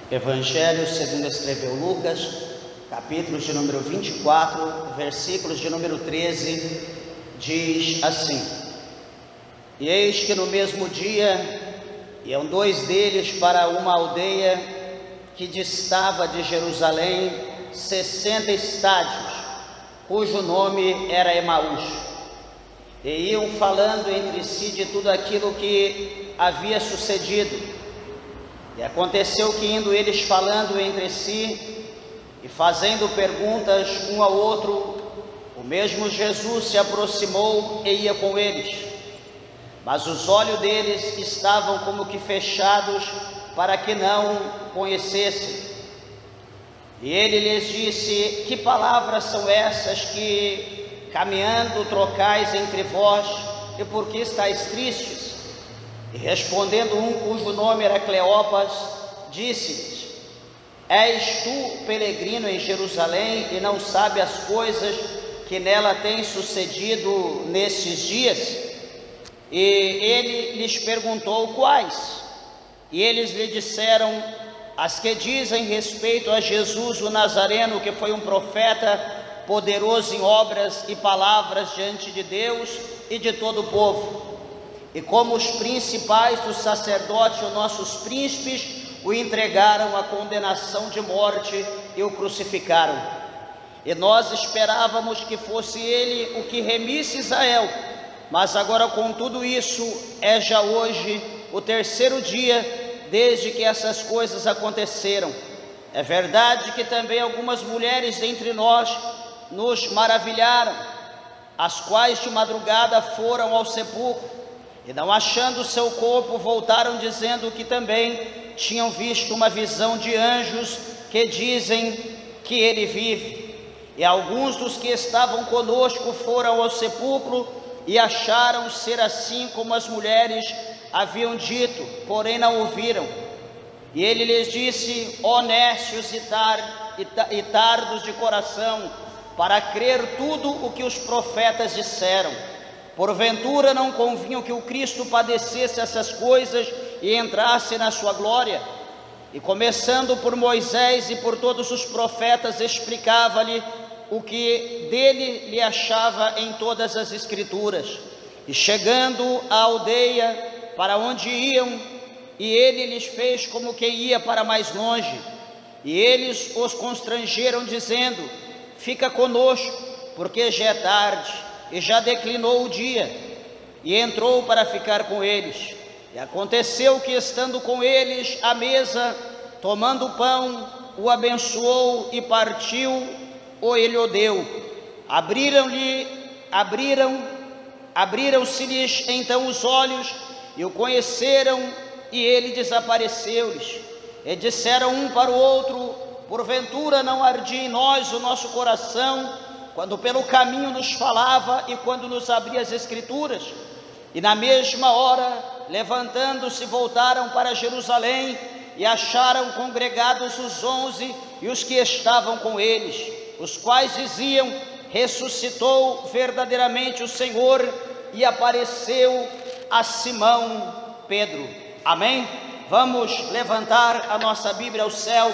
Evangelho segundo escreveu Lucas, capítulo de número 24, versículos de número 13, diz assim: E eis que no mesmo dia iam dois deles para uma aldeia que distava de Jerusalém 60 estádios, cujo nome era Emaús. E iam falando entre si de tudo aquilo que havia sucedido. E aconteceu que, indo eles falando entre si e fazendo perguntas um ao outro, o mesmo Jesus se aproximou e ia com eles. Mas os olhos deles estavam como que fechados, para que não conhecessem. E ele lhes disse: Que palavras são essas que, caminhando, trocais entre vós, e por que estáis tristes? E respondendo um, cujo nome era Cleopas, disse-lhes: És tu peregrino em Jerusalém e não sabe as coisas que nela têm sucedido nestes dias? E ele lhes perguntou: Quais? E eles lhe disseram: As que dizem respeito a Jesus o Nazareno, que foi um profeta, poderoso em obras e palavras diante de Deus e de todo o povo. E como os principais dos sacerdotes, os nossos príncipes, o entregaram à condenação de morte e o crucificaram. E nós esperávamos que fosse ele o que remisse Israel, mas agora com tudo isso é já hoje o terceiro dia desde que essas coisas aconteceram. É verdade que também algumas mulheres dentre nós nos maravilharam, as quais de madrugada foram ao sepulcro, e não achando o seu corpo, voltaram dizendo que também tinham visto uma visão de anjos que dizem que ele vive. E alguns dos que estavam conosco foram ao sepulcro e acharam ser assim como as mulheres haviam dito, porém não ouviram. E ele lhes disse: Ó nércios e tardos de coração, para crer tudo o que os profetas disseram. Porventura não convinha que o Cristo padecesse essas coisas e entrasse na sua glória? E começando por Moisés e por todos os profetas, explicava-lhe o que dele lhe achava em todas as escrituras. E chegando à aldeia para onde iam, e ele lhes fez como quem ia para mais longe. E eles os constrangeram, dizendo: Fica conosco, porque já é tarde e já declinou o dia. E entrou para ficar com eles. E aconteceu que, estando com eles à mesa, tomando o pão, o abençoou e partiu, ou ele o deu. Abriram-se-lhes então os olhos e o conheceram, e ele desapareceu-lhes. E disseram um para o outro: Porventura não ardia em nós o nosso coração quando pelo caminho nos falava e quando nos abria as escrituras? E na mesma hora, levantando-se, voltaram para Jerusalém e acharam congregados os 11 e os que estavam com eles, os quais diziam: Ressuscitou verdadeiramente o Senhor e apareceu a Simão Pedro. Amém? Vamos levantar a nossa Bíblia ao céu,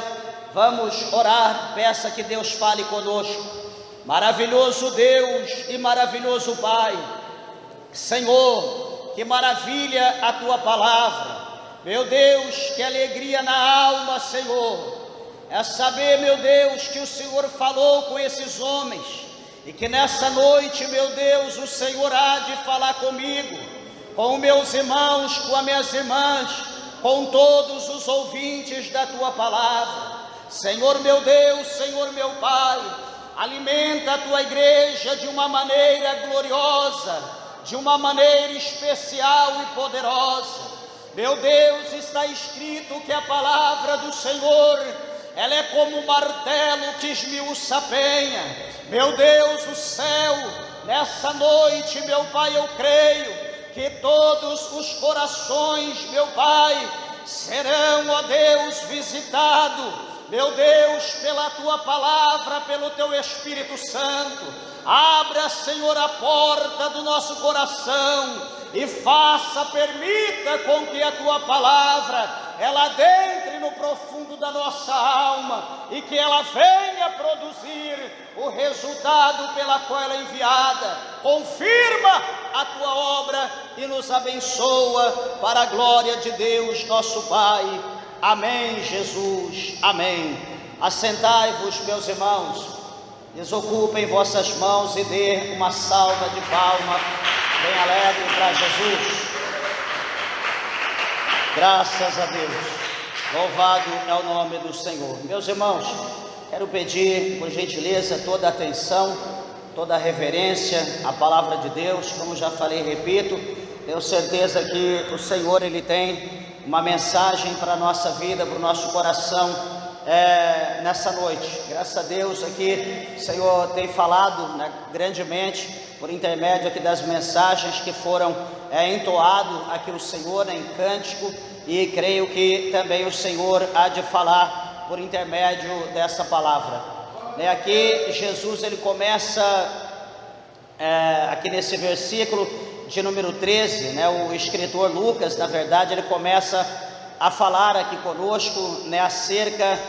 vamos orar, peça que Deus fale conosco. Maravilhoso Deus e maravilhoso Pai, Senhor, que maravilha a Tua palavra. Meu Deus, que alegria na alma, Senhor, é saber, meu Deus, que o Senhor falou com esses homens, e que nessa noite, meu Deus, o Senhor há de falar comigo, com meus irmãos, com as minhas irmãs, com todos os ouvintes da Tua palavra. Senhor meu Deus, Senhor meu Pai, alimenta a Tua igreja de uma maneira gloriosa, de uma maneira especial e poderosa. Meu Deus, está escrito que a palavra do Senhor, ela é como um martelo que esmiuça a penha. Meu Deus do céu, nessa noite, meu Pai, eu creio que todos os corações, meu Pai, serão, ó Deus, visitados, meu Deus, pela Tua palavra, pelo Teu Espírito Santo. Abra, Senhor, a porta do nosso coração e permita com que a Tua palavra, ela adentre no profundo da nossa alma e que ela venha produzir o resultado pela qual ela é enviada. Confirma a tua obra e nos abençoa para a glória de Deus nosso Pai. Amém, Jesus, amém. Assentai-vos, meus irmãos, desocupem vossas mãos e dê uma salva de palma bem alegre para Jesus. Graças a Deus, louvado é o nome do Senhor. Meus irmãos, quero pedir, por gentileza, toda a atenção, toda a reverência à palavra de Deus. Como já falei e repito, tenho certeza que o Senhor, Ele tem uma mensagem para a nossa vida, para o nosso coração, nessa noite. Graças a Deus aqui o Senhor tem falado, né, grandemente, por intermédio aqui das mensagens que foram entoado aqui o Senhor em cântico, e creio que também o Senhor há de falar por intermédio dessa palavra. Aqui Jesus, ele começa aqui nesse versículo de número 13, né, o escritor Lucas, na verdade, ele começa a falar aqui conosco, né, acerca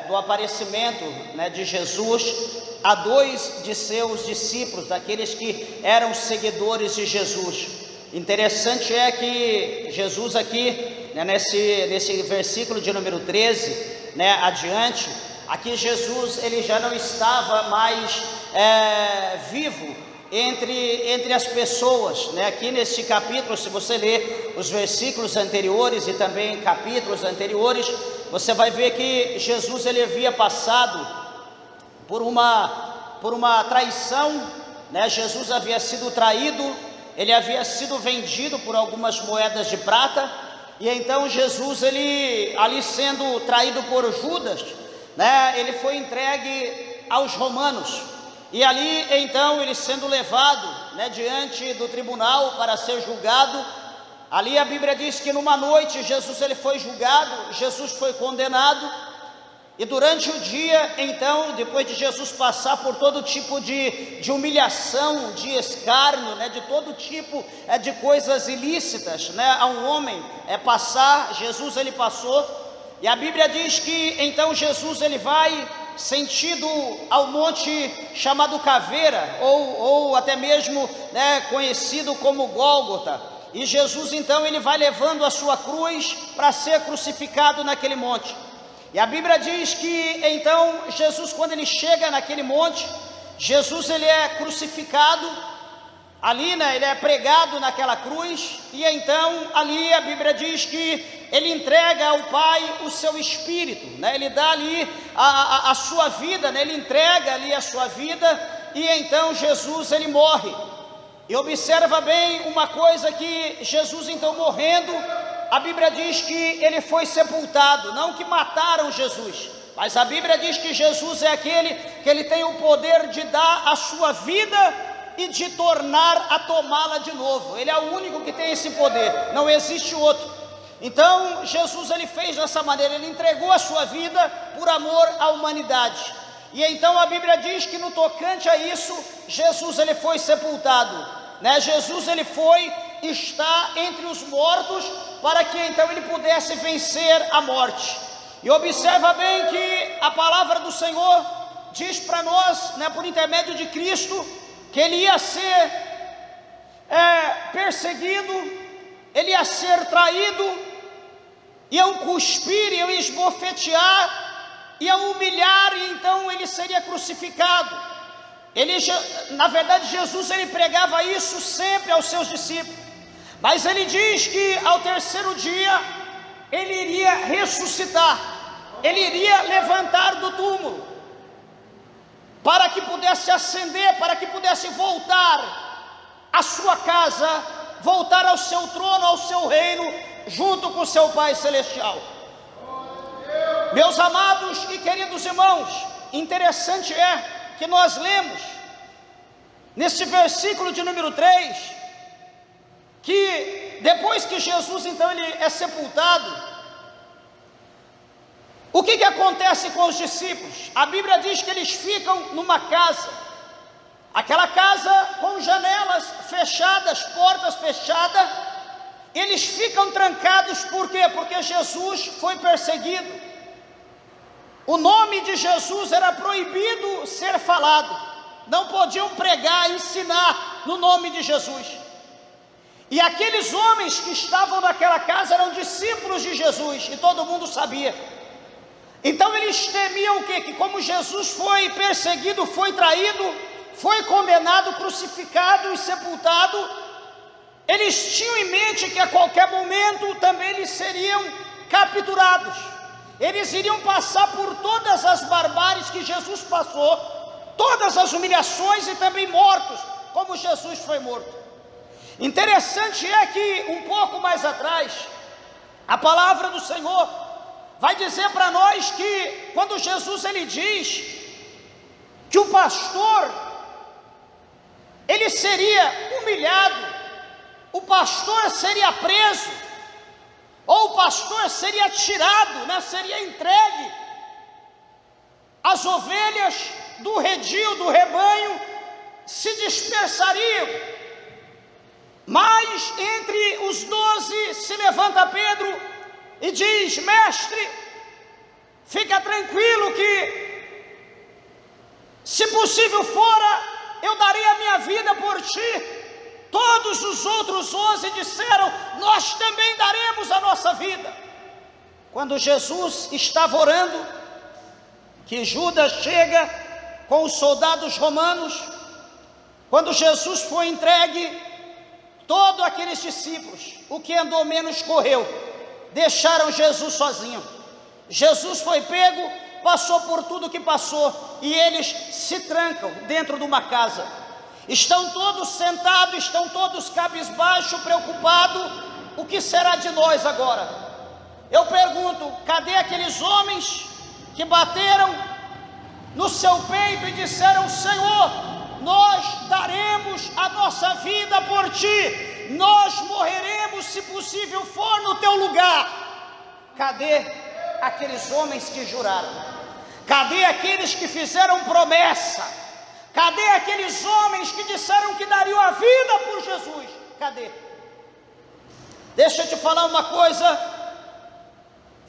do aparecimento, né, de Jesus a dois de seus discípulos, daqueles que eram seguidores de Jesus. Interessante é que Jesus aqui, né, nesse versículo de número 13, né, adiante, aqui Jesus, ele já não estava mais vivo entre as pessoas, né? Aqui nesse capítulo, se você ler os versículos anteriores e também capítulos anteriores, você vai ver que Jesus, ele havia passado por uma traição, né? Jesus havia sido traído, ele havia sido vendido por algumas moedas de prata, e então Jesus, ele ali sendo traído por Judas, né? Ele foi entregue aos romanos, e ali então ele sendo levado, né, diante do tribunal para ser julgado. Ali a Bíblia diz que numa noite Jesus, ele foi julgado, Jesus foi condenado. E durante o dia, então, depois de Jesus passar por todo tipo de humilhação, de escárnio, né, de todo tipo de coisas ilícitas, né, a um homem passar, Jesus, ele passou. E a Bíblia diz que então Jesus, ele vai sentido ao monte chamado Caveira, ou até mesmo, né, conhecido como Gólgota. E Jesus, então, ele vai levando a sua cruz para ser crucificado naquele monte. E a Bíblia diz que então Jesus, quando ele chega naquele monte, Jesus, ele é crucificado ali, né, ele é pregado naquela cruz, e então ali a Bíblia diz que ele entrega ao Pai o seu Espírito, né, ele dá ali a sua vida, né, ele entrega ali a sua vida, e então Jesus, ele morre. E observa bem uma coisa, que Jesus então morrendo, a Bíblia diz que ele foi sepultado, não que mataram Jesus, mas a Bíblia diz que Jesus é aquele que ele tem o poder de dar a sua vida e de tornar a tomá-la de novo. Ele é o único que tem esse poder, não existe outro. Então Jesus, ele fez dessa maneira, ele entregou a sua vida por amor à humanidade. E então a Bíblia diz que no tocante a isso, Jesus, ele foi sepultado, né? Jesus, ele foi estar entre os mortos, para que então ele pudesse vencer a morte. E observa bem que a palavra do Senhor diz para nós, né, por intermédio de Cristo, que ele ia ser perseguido, ele ia ser traído, iam cuspir, iam esbofetear, iam humilhar, e então ele seria crucificado. Na verdade, Jesus, ele pregava isso sempre aos seus discípulos, mas ele diz que ao terceiro dia ele iria ressuscitar, ele iria levantar do túmulo, para que pudesse ascender, para que pudesse voltar à sua casa, voltar ao seu trono, ao seu reino, junto com seu Pai Celestial. Meus amados e queridos irmãos, interessante é que nós lemos nesse versículo de número 3, que depois que Jesus então ele é sepultado, o que acontece com os discípulos? A Bíblia diz que eles ficam numa casa, aquela casa com janelas fechadas, portas fechadas, eles ficam trancados, por quê? Porque Jesus foi perseguido. O nome de Jesus era proibido ser falado, não podiam pregar, ensinar no nome de Jesus. E aqueles homens que estavam naquela casa eram discípulos de Jesus, e todo mundo sabia. Então eles temiam o quê? Que como Jesus foi perseguido, foi traído, foi condenado, crucificado e sepultado, eles tinham em mente que a qualquer momento também eles seriam capturados. Eles iriam passar por todas as barbáries que Jesus passou, todas as humilhações e também mortos, como Jesus foi morto. Interessante é que um pouco mais atrás, a palavra do Senhor vai dizer para nós que quando Jesus ele diz que o pastor ele seria humilhado, o pastor seria preso, ou o pastor seria tirado, né? Seria entregue. As ovelhas do redil, do rebanho, se dispersariam. Mas entre os 12 se levanta Pedro e diz: mestre, fica tranquilo que, se possível fora, eu darei a minha vida por ti. Todos os outros 11 disseram: nós também daremos a nossa vida. Quando Jesus estava orando, que Judas chega com os soldados romanos, quando Jesus foi entregue, todos aqueles discípulos, o que andou menos correu, deixaram Jesus sozinho. Jesus foi pego, passou por tudo que passou, e eles se trancam dentro de uma casa. Estão todos sentados, estão todos cabisbaixo, preocupados. O que será de nós agora? Eu pergunto: cadê aqueles homens que bateram no seu peito e disseram: Senhor, nós daremos a nossa vida por ti, nós morreremos se possível for no teu lugar? Cadê aqueles homens que juraram? Cadê aqueles que fizeram promessa? Cadê aqueles homens que disseram que dariam a vida por Jesus? Cadê? Deixa eu te falar uma coisa: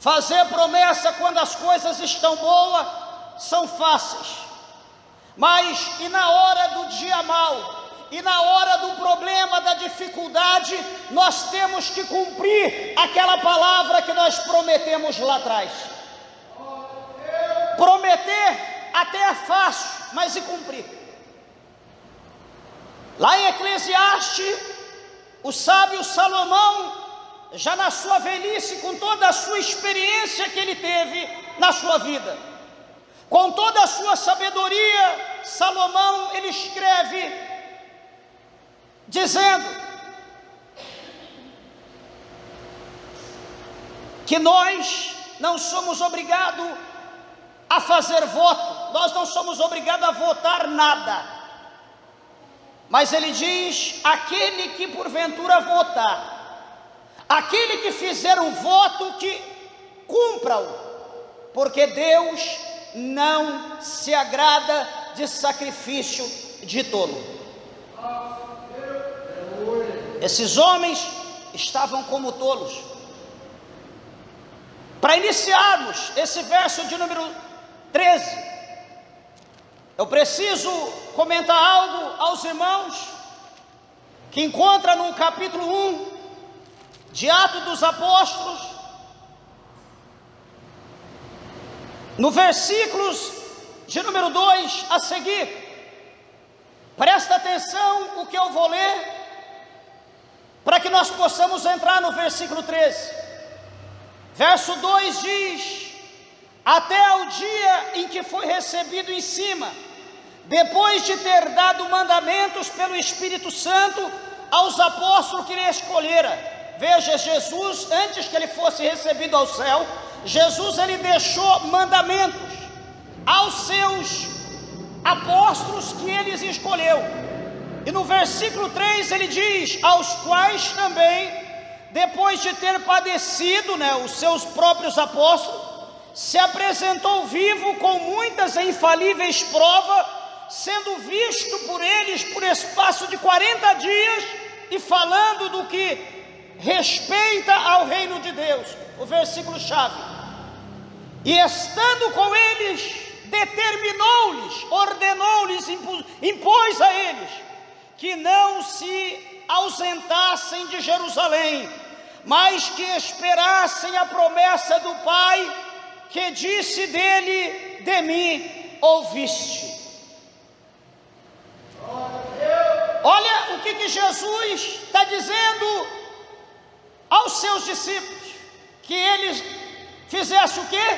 fazer promessa quando as coisas estão boas são fáceis, mas e na hora do dia mau, e na hora do problema, da dificuldade, nós temos que cumprir aquela palavra que nós prometemos lá atrás. Prometer até é fácil, mas e cumprir? Lá em Eclesiastes, o sábio Salomão, já na sua velhice, com toda a sua experiência que ele teve na sua vida, com toda a sua sabedoria, Salomão, ele escreve dizendo que nós não somos obrigados a fazer voto, nós não somos obrigados a votar nada, mas ele diz: aquele que porventura votar, aquele que fizer um voto, que cumpra-o, porque Deus não se agrada de sacrifício de tolo. Esses homens estavam como tolos. Para iniciarmos esse verso de número 13, eu preciso comentar algo aos irmãos que encontra no capítulo 1 de Atos dos Apóstolos, no versículos de número 2 a seguir. Presta atenção o que eu vou ler, para que nós possamos entrar no versículo 13. Verso 2 diz: até o dia em que foi recebido em cima, depois de ter dado mandamentos pelo Espírito Santo aos apóstolos que ele escolhera. Veja, Jesus, antes que ele fosse recebido ao céu, Jesus ele deixou mandamentos aos seus apóstolos que eles escolheu. E no versículo 3 ele diz: aos quais também, depois de ter padecido, os seus próprios apóstolos, se apresentou vivo com muitas e infalíveis provas, sendo visto por eles por espaço de 40 dias, e falando do que respeita ao reino de Deus. O versículo chave: e estando com eles, determinou-lhes, ordenou-lhes, impôs a eles, que não se ausentassem de Jerusalém, mas que esperassem a promessa do Pai, que disse dele: de mim ouviste. Olha o que Jesus está dizendo aos seus discípulos: que eles fizessem o quê?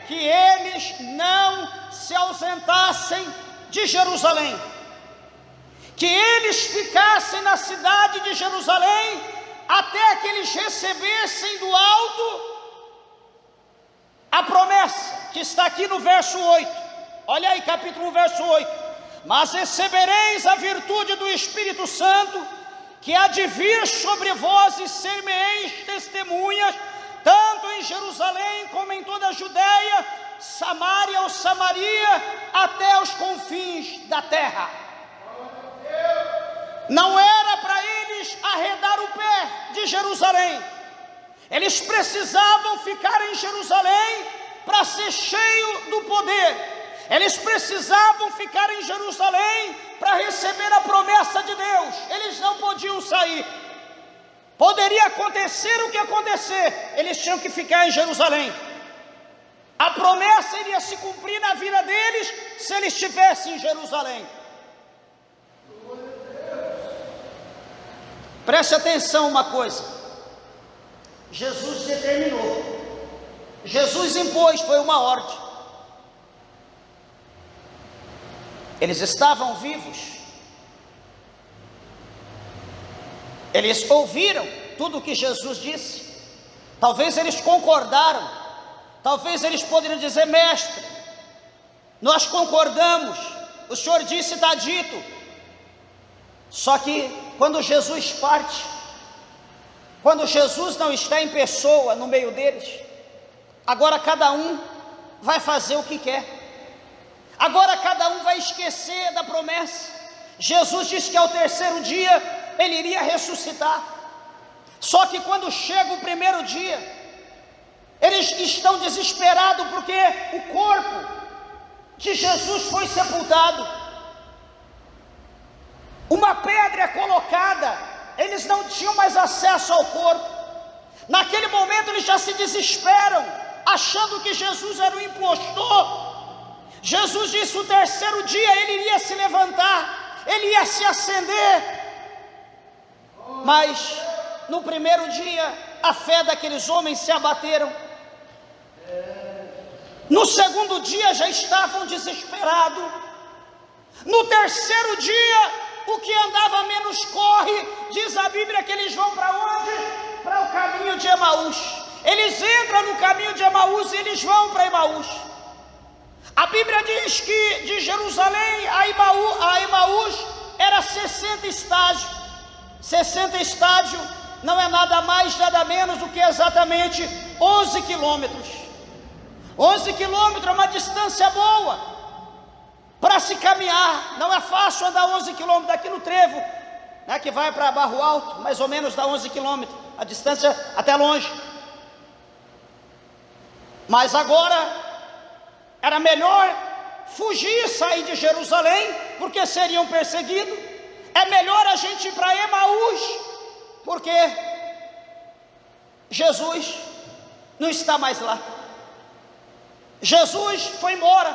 Que eles não se ausentassem de Jerusalém, que eles ficassem na cidade de Jerusalém, até que eles recebessem do alto a promessa, que está aqui no verso 8. Olha aí, capítulo 1, verso 8: mas recebereis a virtude do Espírito Santo, que há de vir sobre vós, e ser-me-eis testemunhas, tanto em Jerusalém como em toda a Judeia, Samaria ou Samaria, até os confins da terra. Não era para eles arredar o pé de Jerusalém, eles precisavam ficar em Jerusalém para ser cheio do poder. Eles precisavam ficar em Jerusalém para receber a promessa de Deus. Eles não podiam sair. Poderia acontecer o que acontecer, eles tinham que ficar em Jerusalém. A promessa iria se cumprir na vida deles se eles estivessem em Jerusalém. Preste atenção uma coisa: Jesus determinou, Jesus impôs, foi uma ordem. Eles estavam vivos, eles ouviram tudo o que Jesus disse, talvez eles concordaram, talvez eles poderiam dizer: mestre, nós concordamos, o Senhor disse, está dito. Só que quando Jesus parte, quando Jesus não está em pessoa no meio deles, agora cada um vai fazer o que quer. Agora cada um vai esquecer da promessa. Jesus disse que ao terceiro dia ele iria ressuscitar. Só que quando chega o primeiro dia, eles estão desesperados porque o corpo de Jesus foi sepultado. Uma pedra é colocada, eles não tinham mais acesso ao corpo. Naquele momento eles já se desesperam, achando que Jesus era um impostor. Jesus disse: o terceiro dia ele iria se levantar, ele ia se acender. Mas no primeiro dia a fé daqueles homens se abateram. No segundo dia já estavam desesperados. No terceiro dia, o que andava menos corre. Diz a Bíblia que eles vão para onde? Para o caminho de Emaús. Eles entram no caminho de Emaús e eles vão para Emaús. A Bíblia diz que de Jerusalém a Emaús era 60 estádios. 60 estádios não é nada mais, nada menos do que exatamente 11 quilômetros. 11 quilômetros é uma distância boa para se caminhar. Não é fácil andar 11 quilômetros daqui no trevo, né, que vai para Barro Alto, mais ou menos dá 11 quilômetros, a distância até longe. Mas agora era melhor fugir, sair de Jerusalém, porque seriam perseguidos. É melhor a gente ir para Emaús, porque Jesus não está mais lá. Jesus foi embora,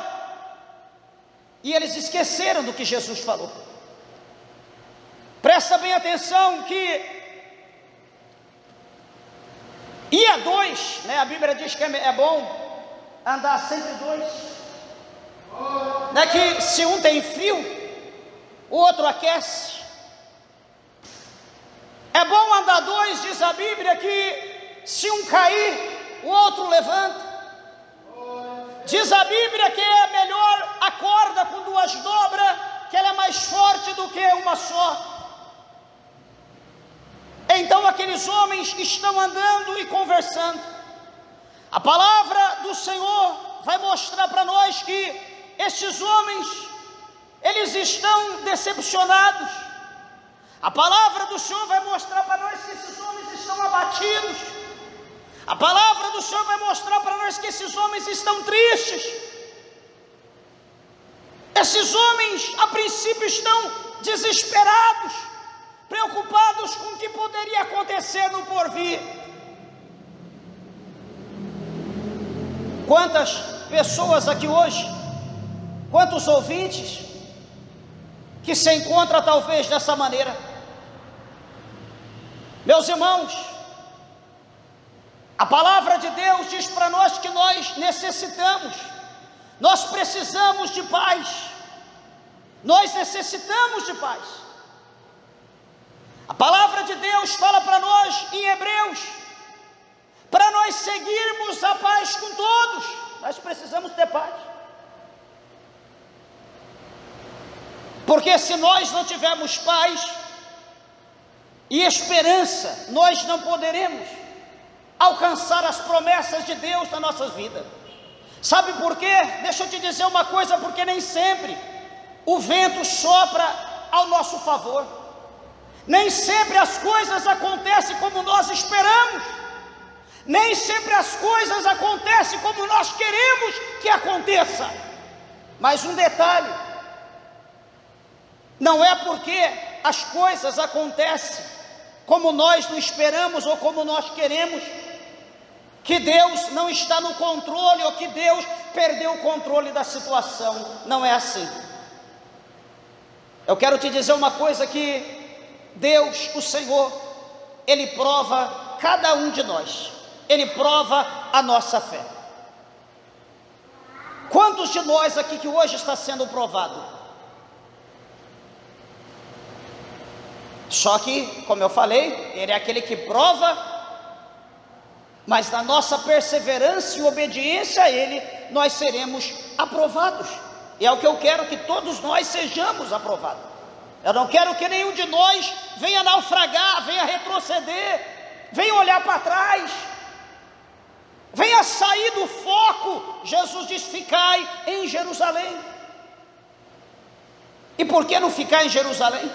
e eles esqueceram do que Jesus falou. Presta bem atenção que ia dois, né? A Bíblia diz que é bom andar sempre dois, não é que se um tem frio, o outro aquece. É bom andar dois, diz a Bíblia, que se um cair, o outro levanta. Diz a Bíblia que é melhor a corda com duas dobras, que ela é mais forte do que uma só. Então aqueles homens estão andando e conversando. A palavra do Senhor vai mostrar para nós que estes homens, eles estão decepcionados. A palavra do Senhor vai mostrar para nós que esses homens estão abatidos. A palavra do Senhor vai mostrar para nós que esses homens estão tristes. Esses homens, a princípio, estão desesperados, preocupados com o que poderia acontecer no porvir. Quantas pessoas aqui hoje, quantos ouvintes, que se encontram talvez dessa maneira. Meus irmãos, a palavra de Deus diz para nós que nós necessitamos, nós precisamos de paz, nós necessitamos de paz. A palavra de Deus fala para nós em Hebreus, para nós seguirmos a paz com todos, nós precisamos ter paz. Porque se nós não tivermos paz e esperança, nós não poderemos alcançar as promessas de Deus na nossas vidas. Sabe por quê? Deixa eu te dizer uma coisa, porque nem sempre o vento sopra ao nosso favor. Nem sempre as coisas acontecem como nós esperamos. Nem sempre as coisas acontecem como nós queremos que aconteça. Mas um detalhe, não é porque as coisas acontecem como nós não esperamos ou como nós queremos, que Deus não está no controle ou que Deus perdeu o controle da situação. Não é assim. Eu quero te dizer uma coisa, que Deus, o Senhor, Ele prova cada um de nós. Ele prova a nossa fé. Quantos de nós aqui que hoje está sendo provado? Só que, como eu falei, Ele é aquele que prova, mas na nossa perseverança e obediência a Ele, nós seremos aprovados. E é o que eu quero, que todos nós sejamos aprovados. Eu não quero que nenhum de nós venha naufragar, venha retroceder, venha olhar para trás, venha sair do foco. Jesus diz: ficai em Jerusalém. E por que não ficar em Jerusalém?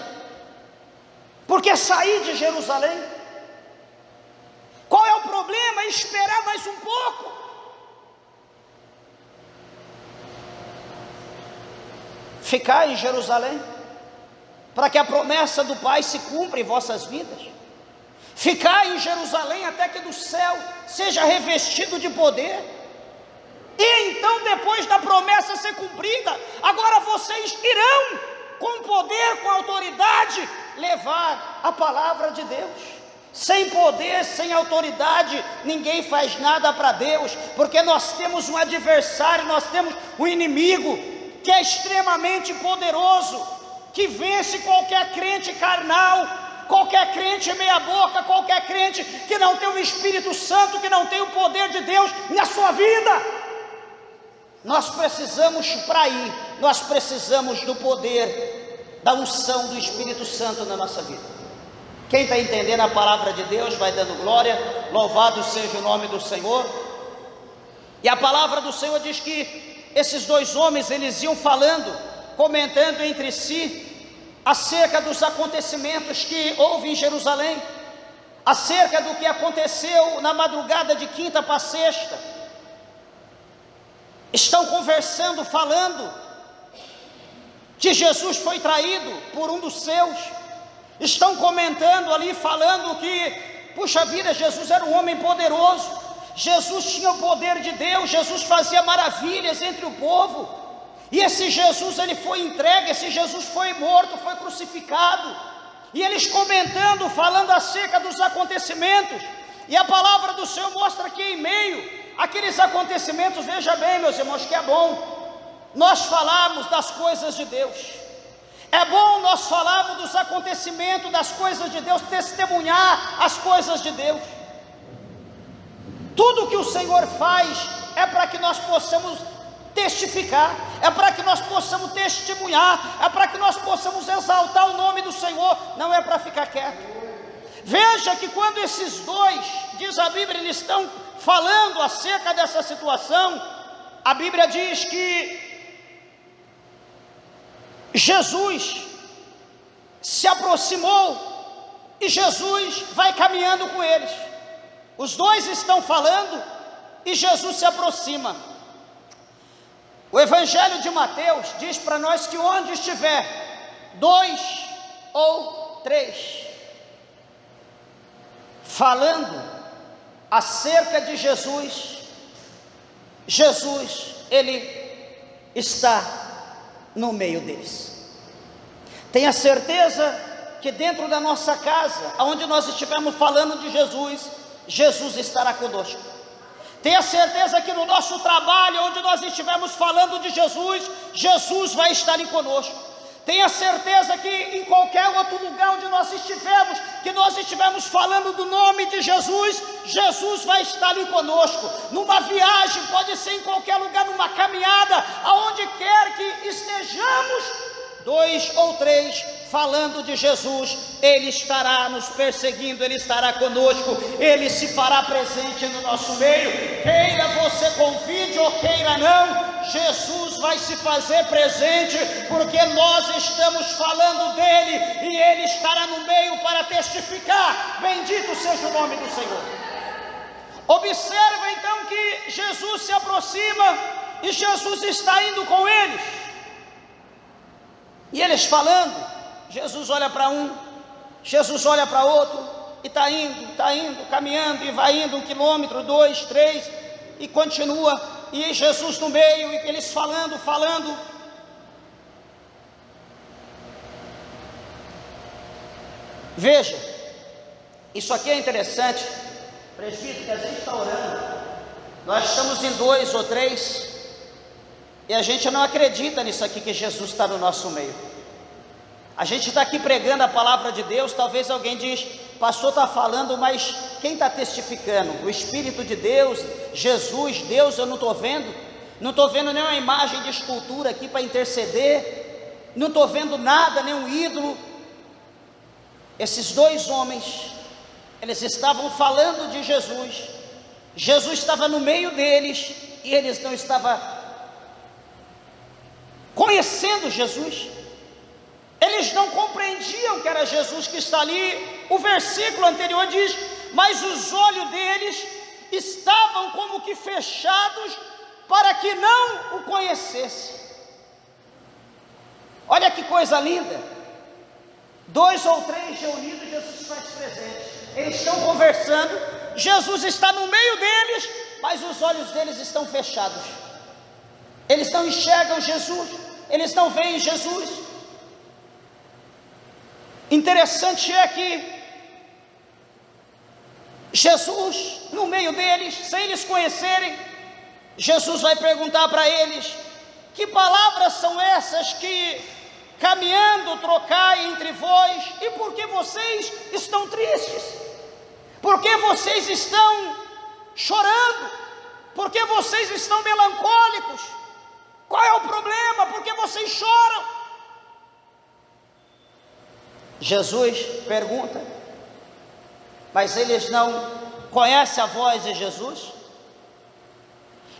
Por que sair de Jerusalém? Qual é o problema? Esperar mais um pouco. Ficar em Jerusalém, para que a promessa do Pai se cumpra em vossas vidas. Ficar em Jerusalém até que do céu seja revestido de poder. E então, depois da promessa ser cumprida, agora vocês irão, com poder, com autoridade, levar a palavra de Deus. Sem poder, sem autoridade, ninguém faz nada para Deus, porque nós temos um adversário, nós temos um inimigo que é extremamente poderoso, que vence qualquer crente carnal, qualquer crente meia boca, qualquer crente que não tem o Espírito Santo, que não tem o poder de Deus na sua vida. Nós precisamos, para ir, nós precisamos do poder, da unção do Espírito Santo na nossa vida. Quem está entendendo a palavra de Deus vai dando glória. Louvado seja o nome do Senhor. E a palavra do Senhor diz que esses dois homens, eles iam falando, comentando entre si acerca dos acontecimentos que houve em Jerusalém, acerca do que aconteceu na madrugada de quinta para sexta. Estão conversando, falando que Jesus foi traído por um dos seus. Estão comentando ali, falando que, puxa vida, Jesus era um homem poderoso, Jesus tinha o poder de Deus, Jesus fazia maravilhas entre o povo, e esse Jesus, ele foi entregue, esse Jesus foi morto, foi crucificado, e eles comentando, falando acerca dos acontecimentos, e a palavra do Senhor mostra que em meio àqueles acontecimentos, veja bem, meus irmãos, que é bom nós falarmos das coisas de Deus. É bom nós falarmos dos acontecimentos, das coisas de Deus, testemunhar as coisas de Deus. Tudo que o Senhor faz é para que nós possamos testificar, é para que nós possamos testemunhar, é para que nós possamos exaltar o nome do Senhor, não é para ficar quieto. Veja que quando esses dois, diz a Bíblia, eles estão falando acerca dessa situação, a Bíblia diz que Jesus, se aproximou e Jesus vai caminhando com eles. Os dois estão falando e Jesus se aproxima. O Evangelho de Mateus diz para nós que onde estiver 2 ou 3 falando acerca de Jesus, ele está no meio deles. Tenha certeza que dentro da nossa casa, onde nós estivermos falando de Jesus, Jesus estará conosco. Tenha certeza que no nosso trabalho, onde nós estivermos falando de Jesus, Jesus vai estar ali conosco. Tenha certeza que em qualquer outro lugar onde nós estivermos, que nós estivermos falando do nome de Jesus, Jesus vai estar ali conosco. Numa viagem, pode ser em qualquer lugar, numa caminhada, aonde quer que estejamos, 2 ou 3 falando de Jesus, Ele estará nos perseguindo, Ele estará conosco, Ele se fará presente no nosso meio. Queira você convide ou queira não, Jesus vai se fazer presente, porque nós estamos falando dEle, e Ele estará no meio para testificar. Bendito seja o nome do Senhor. Observa então que Jesus se aproxima, e Jesus está indo com eles, e eles falando, Jesus olha para um, Jesus olha para outro, e está indo, caminhando, e vai indo 1 quilômetro, 2, 3, e continua, e Jesus no meio, e eles falando. Veja, isso aqui é interessante, presbítero, que a gente está orando, nós estamos em 2 ou 3, e a gente não acredita nisso aqui, que Jesus está no nosso meio. A gente está aqui pregando a palavra de Deus, talvez alguém diz, pastor está falando, mas quem está testificando? O Espírito de Deus, Jesus, Deus, eu não estou vendo nenhuma imagem de escultura aqui para interceder, não estou vendo nada, nenhum ídolo. Esses 2 homens, eles estavam falando de Jesus, Jesus estava no meio deles, e eles não estavam conhecendo Jesus, eles não compreendiam que era Jesus que está ali. O versículo anterior diz, mas os olhos deles estavam como que fechados, para que não o conhecesse. Olha que coisa linda, 2 ou 3 reunidos, Jesus faz presente, eles estão conversando, Jesus está no meio deles, mas os olhos deles estão fechados, eles não enxergam Jesus, eles não veem Jesus. Interessante é que Jesus, no meio deles, sem eles conhecerem, Jesus vai perguntar para eles, que palavras são essas que caminhando trocai entre vós, e por que vocês estão tristes? Por que vocês estão chorando? Por que vocês estão melancólicos? Qual é o problema? Por que vocês choram? Jesus pergunta, mas eles não conhecem a voz de Jesus,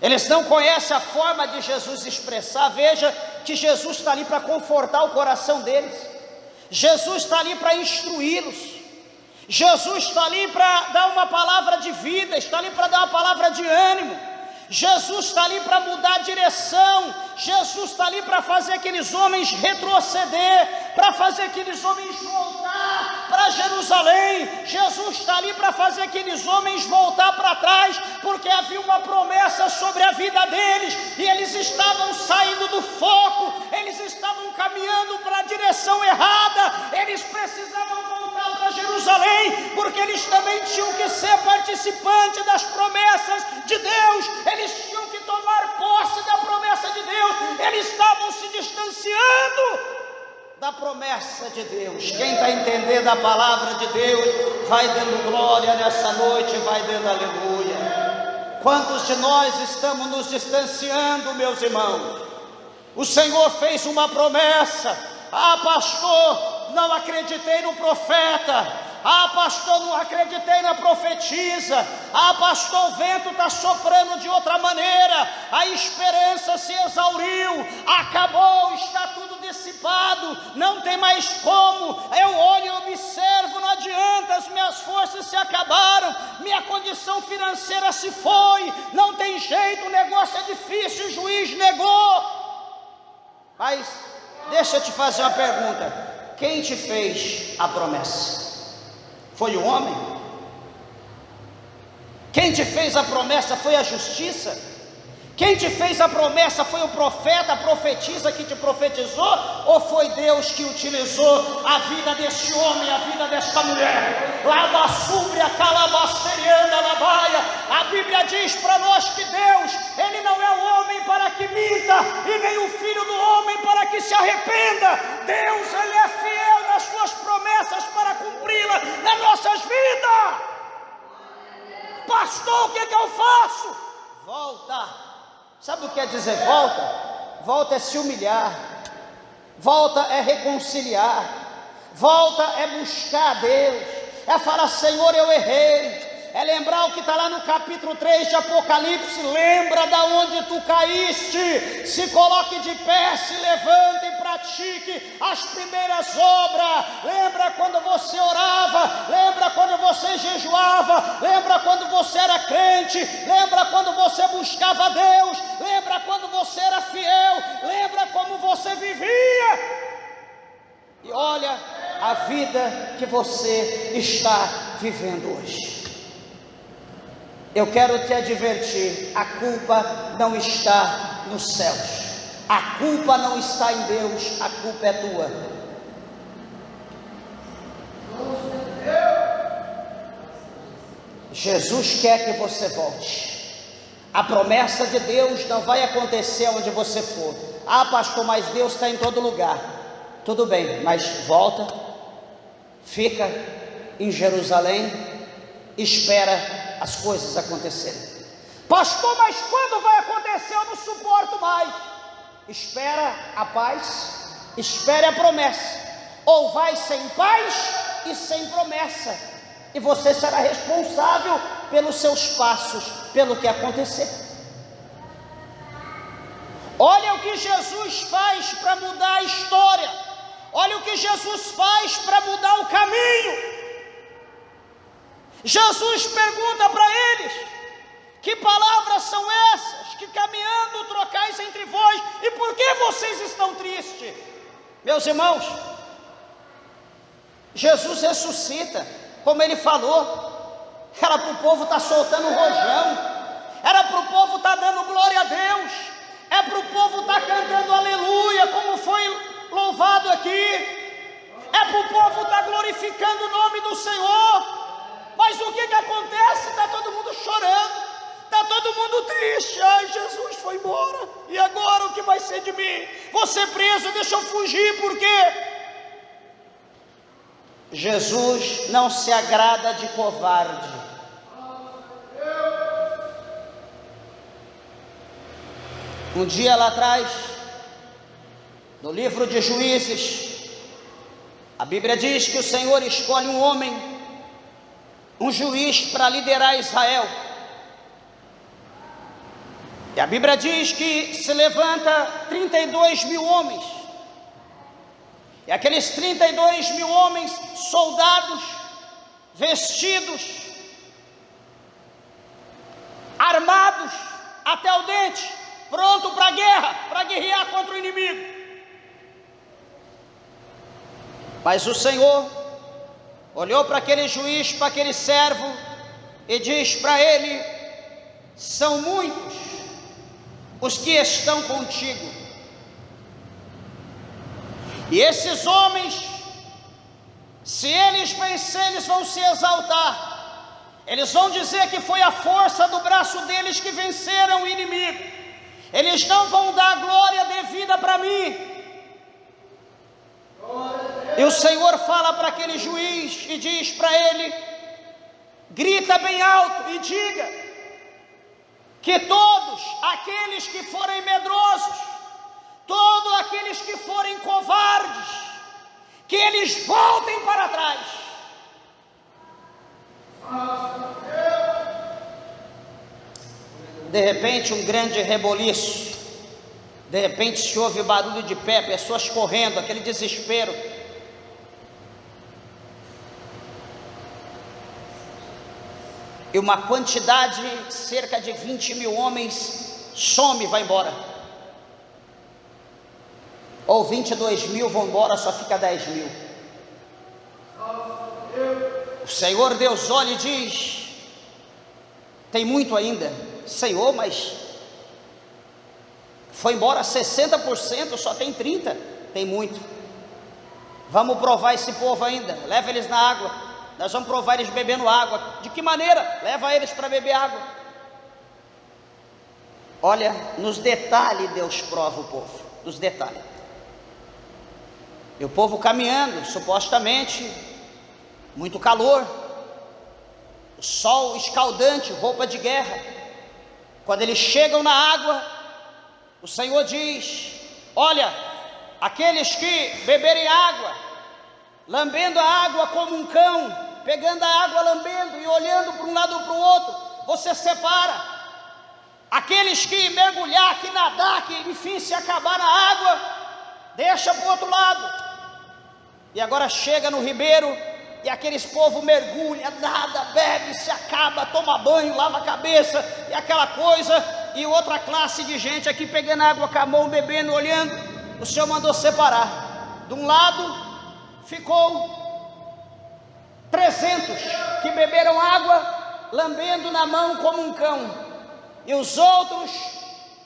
eles não conhecem a forma de Jesus expressar. Veja que Jesus está ali para confortar o coração deles, Jesus está ali para instruí-los, Jesus está ali para dar uma palavra de vida, está ali para dar uma palavra de ânimo, Jesus está ali para mudar a direção, Jesus está ali para fazer aqueles homens retroceder, para fazer aqueles homens voltar para Jerusalém, Jesus está ali para fazer aqueles homens voltar para trás, porque havia uma promessa sobre a vida deles, e eles estavam saindo do foco, eles estavam caminhando para a direção errada, eles precisavam voltar para Jerusalém, porque eles também tinham que ser participantes das promessas de Deus, eles tinham que tomar posse da promessa de Deus, eles estavam se distanciando da promessa de Deus. Quem está entendendo a palavra de Deus, vai dando glória nessa noite, vai dando aleluia. Quantos de nós estamos nos distanciando, meus irmãos? O Senhor fez uma promessa, pastor, não acreditei no profeta, Ah, pastor, não acreditei na profetisa. Ah, pastor, o vento está soprando de outra maneira. A esperança se exauriu, acabou, está tudo dissipado, não tem mais como. Eu olho e observo, não adianta, as minhas forças se acabaram, minha condição financeira se foi, não tem jeito, o negócio é difícil, o juiz negou. Mas deixa eu te fazer uma pergunta: quem te fez a promessa? Foi o homem? Quem te fez a promessa foi a justiça? Quem te fez a promessa foi o profeta, a profetisa que te profetizou? Ou foi Deus que utilizou a vida deste homem, a vida desta mulher? Labassúbria, calabasterianda, labaia. A Bíblia diz para nós que Deus, Ele não é o homem para que minta, e nem o filho do homem para que se arrependa. Deus, Ele é fiel nas suas promessas para cumpri-la nas nossas vidas. Pastor, o que eu faço? Volta. Sabe o que quer dizer volta? Volta é se humilhar, volta é reconciliar, volta é buscar a Deus, é falar: Senhor, eu errei. É lembrar o que está lá no capítulo 3 de Apocalipse: lembra da onde tu caíste, se coloque de pé, se levante e pratique as primeiras obras. Lembra quando você orava, lembra quando você jejuava, lembra quando você era crente, lembra quando você buscava a Deus, lembra quando você era fiel, lembra como você vivia. E olha a vida que você está vivendo hoje. Eu quero te advertir: a culpa não está nos céus, a culpa não está em Deus, a culpa é tua. Jesus quer que você volte. A promessa de Deus não vai acontecer onde você for. Ah, pastor, mas Deus está em todo lugar. Tudo bem, mas volta, fica em Jerusalém, espera as coisas acontecerem. Pastor, mas quando vai acontecer? Eu não suporto mais. Espera a paz, espere a promessa. Ou vai sem paz e sem promessa, e você será responsável pelos seus passos, pelo que acontecer. Olha o que Jesus faz para mudar a história. Olha o que Jesus faz para mudar o caminho. Jesus pergunta para eles: que palavras são essas que caminhando trocais entre vós, e por que vocês estão tristes? Meus irmãos, Jesus ressuscita, como ele falou. Era para o povo estar soltando rojão, era para o povo estar dando glória a Deus, é para o povo estar cantando aleluia, como foi louvado aqui, é para o povo estar glorificando o nome do Senhor. Mas o que acontece? Está todo mundo chorando, está todo mundo triste. Ai, Jesus foi embora, e agora o que vai ser de mim? Vou ser preso, deixa eu fugir. Por quê? Jesus não se agrada de covarde. Um dia lá atrás, no livro de Juízes, a Bíblia diz que o Senhor escolhe um homem, um juiz, para liderar Israel. E a Bíblia diz que se levanta 32 mil homens. E aqueles 32 mil homens, soldados, vestidos, armados até o dente, pronto para a guerra, para guerrear contra o inimigo. Mas o Senhor olhou para aquele juiz, para aquele servo, e diz para ele: são muitos os que estão contigo, e esses homens, se eles vencerem, eles vão se exaltar, eles vão dizer que foi a força do braço deles que venceram o inimigo, eles não vão dar a glória devida para mim. E o Senhor fala para aquele juiz e diz para ele: grita bem alto e diga que todos aqueles que forem medrosos, todos aqueles que forem covardes, que eles voltem para trás. De repente um grande reboliço, de repente se ouve barulho de pé, pessoas correndo, aquele desespero. E uma quantidade, cerca de 20 mil homens, some e vai embora. Ou 22 mil vão embora, só fica 10 mil. O Senhor Deus olha e diz: tem muito ainda. Senhor, mas foi embora 60%, só tem 30%. Tem muito. Vamos provar esse povo ainda. Leva eles na água. Nós vamos provar eles bebendo água. De que maneira? Leva eles para beber água. Olha, nos detalhes Deus prova o povo. Nos detalhes. E o povo caminhando, supostamente, muito calor, o sol escaldante, roupa de guerra. Quando eles chegam na água, o Senhor diz: olha, aqueles que beberem água, lambendo a água como um cão, pegando a água, lambendo e olhando para um lado ou para o outro, você separa. Aqueles que mergulhar, que nadar, que enfim, se acabar na água, deixa para o outro lado. E agora chega no ribeiro, e aqueles povo mergulha, nada, bebe, se acaba, toma banho, lava a cabeça, e aquela coisa. E outra classe de gente aqui pegando água com a mão, bebendo, olhando. O Senhor mandou separar. De um lado ficou 300 que beberam água, lambendo na mão como um cão. E os outros,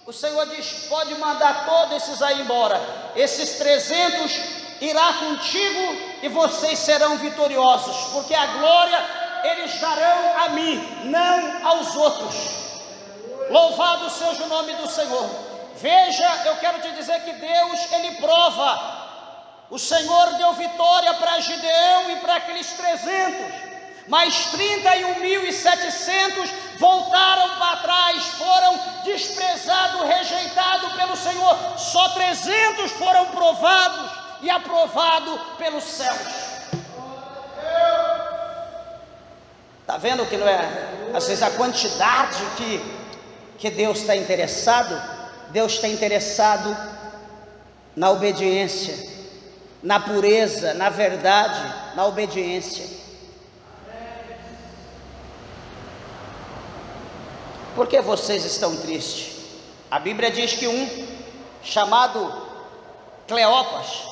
o Senhor diz: pode mandar todos esses aí embora. Esses 300 irá contigo e vocês serão vitoriosos, porque a glória eles darão a mim, não aos outros. Louvado seja o nome do Senhor. Veja, eu quero te dizer que Deus, Ele prova. O Senhor deu vitória para Gideão e para aqueles 300, mas 31.700 voltaram para trás, foram desprezados, rejeitados pelo Senhor. Só 300 foram provados e aprovado pelos céus. Está vendo que não é? Às vezes a quantidade que Deus está interessado. Deus está interessado na obediência, na pureza, na verdade, na obediência. Por que vocês estão tristes? A Bíblia diz que um chamado Cleopas,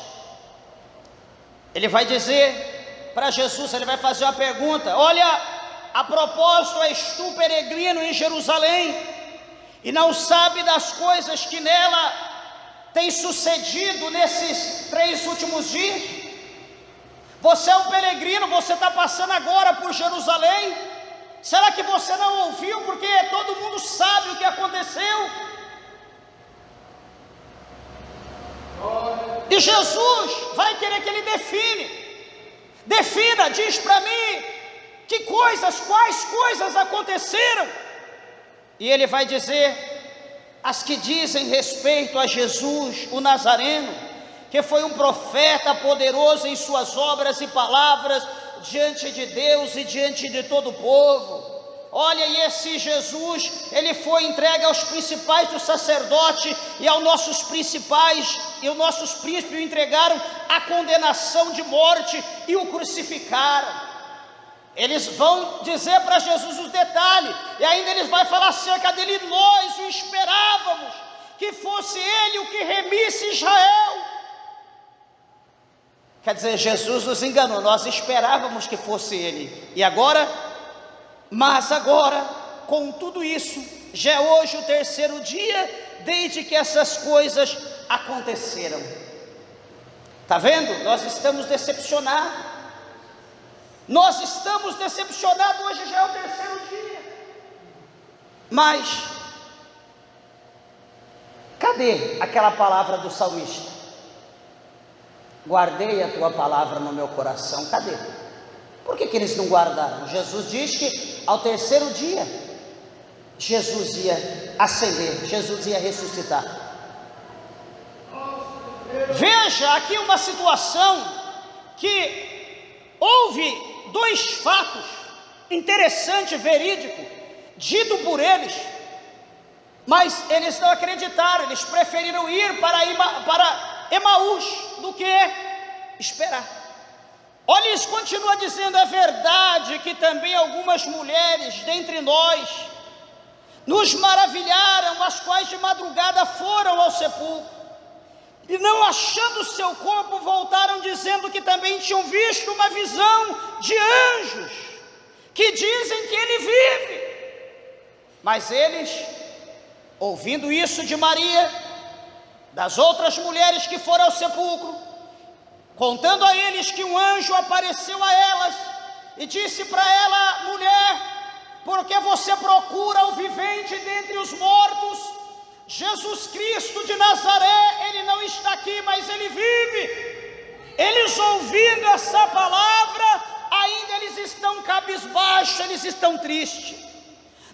ele vai dizer para Jesus, ele vai fazer uma pergunta: olha, a propósito, és tu peregrino em Jerusalém e não sabe das coisas que nela tem sucedido nesses 3 últimos dias? Você é um peregrino, você está passando agora por Jerusalém. Será que você não ouviu? Porque todo mundo sabe o que aconteceu. E Jesus vai querer que ele defina, diz para mim que coisas, quais coisas aconteceram. E ele vai dizer as que dizem respeito a Jesus, o Nazareno, que foi um profeta poderoso em suas obras e palavras diante de Deus e diante de todo o povo. Olha, e esse Jesus, ele foi entregue aos principais do sacerdote e aos nossos principais, e os nossos príncipes o entregaram à condenação de morte e o crucificaram. Eles vão dizer para Jesus os detalhes, e ainda eles vão falar acerca dele: nós o esperávamos, que fosse ele o que remisse Israel. Quer dizer, Jesus nos enganou, nós esperávamos que fosse ele, e agora... Mas agora, com tudo isso, já é hoje o 3º dia desde que essas coisas aconteceram. Está vendo? Nós estamos decepcionados. Nós estamos decepcionados, hoje já é o 3º dia. Mas, cadê aquela palavra do salmista? Guardei a tua palavra no meu coração. Cadê? Por que eles não guardaram? Jesus diz que ao 3º dia, Jesus ia ascender, Jesus ia ressuscitar. Veja aqui uma situação que houve 2 fatos interessante, verídico, dito por eles, mas eles não acreditaram, eles preferiram ir para Emaús do que esperar. Olha, isso continua dizendo: é verdade que também algumas mulheres dentre nós nos maravilharam, as quais de madrugada foram ao sepulcro, e não achando seu corpo, voltaram dizendo que também tinham visto uma visão de anjos, que dizem que ele vive. Mas eles, ouvindo isso de Maria, das outras mulheres que foram ao sepulcro, contando a eles que um anjo apareceu a elas e disse para ela: mulher, por que você procura o vivente dentre os mortos? Jesus Cristo de Nazaré, ele não está aqui, mas ele vive. Eles, ouvindo essa palavra, ainda eles estão cabisbaixos, eles estão tristes.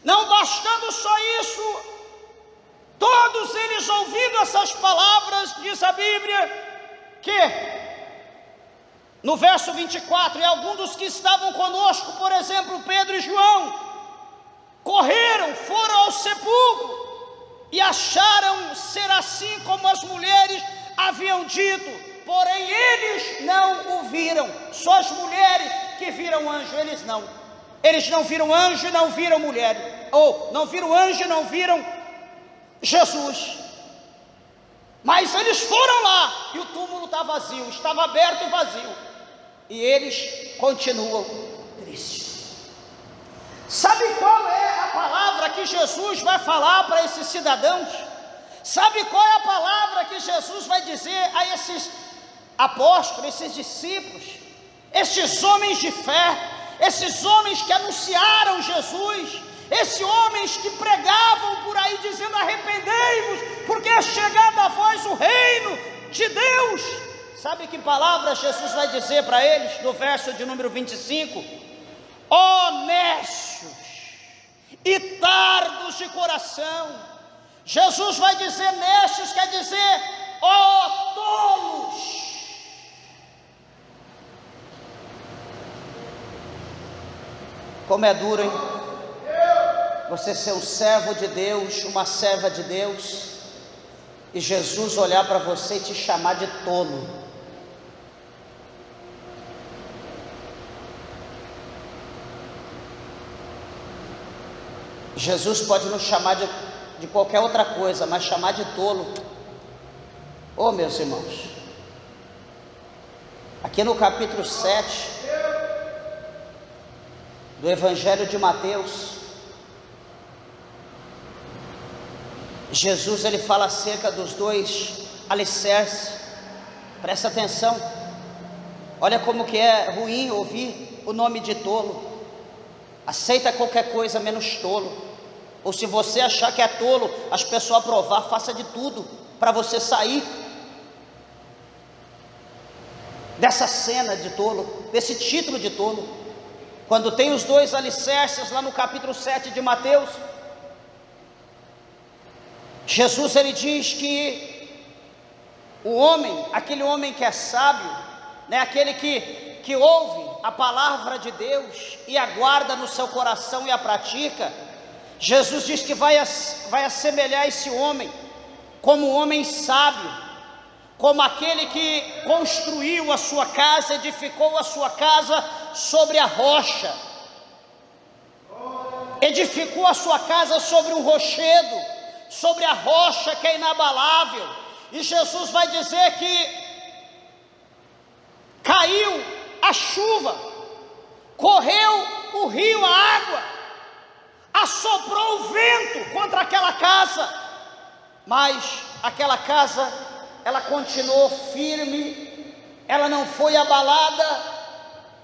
Não bastando só isso, todos eles, ouvindo essas palavras, diz a Bíblia, que no verso 24, e alguns dos que estavam conosco, por exemplo, Pedro e João, correram, foram ao sepulcro, e acharam ser assim como as mulheres haviam dito, porém eles não o viram. Só as mulheres que viram anjo, eles não viram anjo e não viram mulher, ou não viram anjo e não viram Jesus. Mas eles foram lá e o túmulo está vazio, estava aberto e vazio, e eles continuam tristes. Sabe qual é a palavra que Jesus vai falar para esses cidadãos? Sabe qual é a palavra que Jesus vai dizer a esses apóstolos, esses discípulos, esses homens de fé, esses homens que anunciaram Jesus, esses homens que pregavam por aí dizendo: arrependei-vos, porque é chegado a vós o reino de Deus? Sabe que palavra Jesus vai dizer para eles no verso de número 25? Honestos e tardos de coração. Jesus vai dizer nestes, quer dizer, ó tolos. Como é duro, hein? Você ser um servo de Deus, uma serva de Deus, e Jesus olhar para você e te chamar de tolo. Jesus pode nos chamar de qualquer outra coisa, mas chamar de tolo, oh meus irmãos, aqui no capítulo 7 do Evangelho de Mateus, Jesus ele fala acerca dos dois alicerces. Presta atenção, olha como que é ruim ouvir o nome de tolo. Aceita qualquer coisa menos tolo. Ou se você achar que é tolo, as pessoas aprovar, faça de tudo para você sair dessa cena de tolo, desse título de tolo. Quando tem os dois alicerces lá no capítulo 7 de Mateus, Jesus ele diz que o homem, aquele homem que é sábio, né, aquele que ouve a palavra de Deus e aguarda no seu coração e a pratica, Jesus diz que vai assemelhar esse homem como um homem sábio, como aquele que construiu a sua casa, edificou a sua casa sobre a rocha, edificou a sua casa sobre um rochedo, sobre a rocha que é inabalável. E Jesus vai dizer que caiu a chuva, correu o rio, a água, assoprou o vento contra aquela casa, mas aquela casa, ela continuou firme, ela não foi abalada,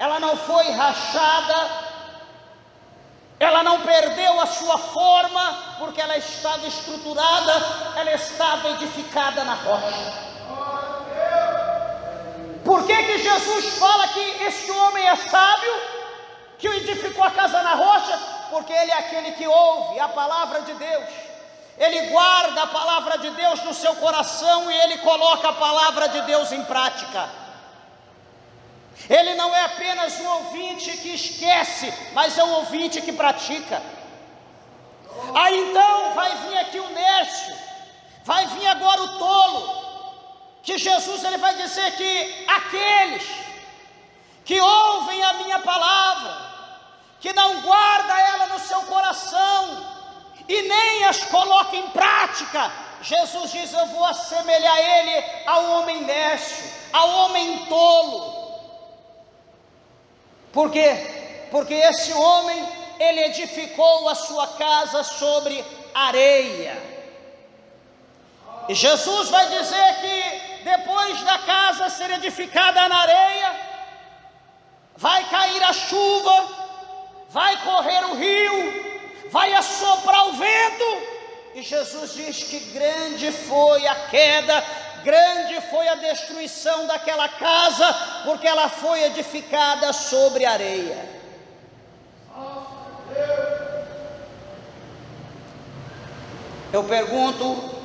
ela não foi rachada, ela não perdeu a sua forma, porque ela estava estruturada, ela estava edificada na rocha. Por que Jesus fala que esse homem é sábio, que edificou a casa na rocha? Porque ele é aquele que ouve a palavra de Deus, ele guarda a palavra de Deus no seu coração e ele coloca a palavra de Deus em prática. Ele não é apenas um ouvinte que esquece, mas é um ouvinte que pratica. Aí então vai vir aqui o nércio, vai vir agora o tolo, que Jesus ele vai dizer que aqueles que ouvem a minha palavra, que não guarda ela no seu coração e nem as coloca em prática, Jesus diz: eu vou assemelhar ele ao homem nércio, ao homem tolo. Por quê? Porque esse homem, ele edificou a sua casa sobre areia. E Jesus vai dizer que depois da casa ser edificada na areia, vai cair a chuva, vai correr o rio, vai assoprar o vento, e Jesus diz que grande foi a queda, grande foi a destruição daquela casa, porque ela foi edificada sobre areia. Eu pergunto,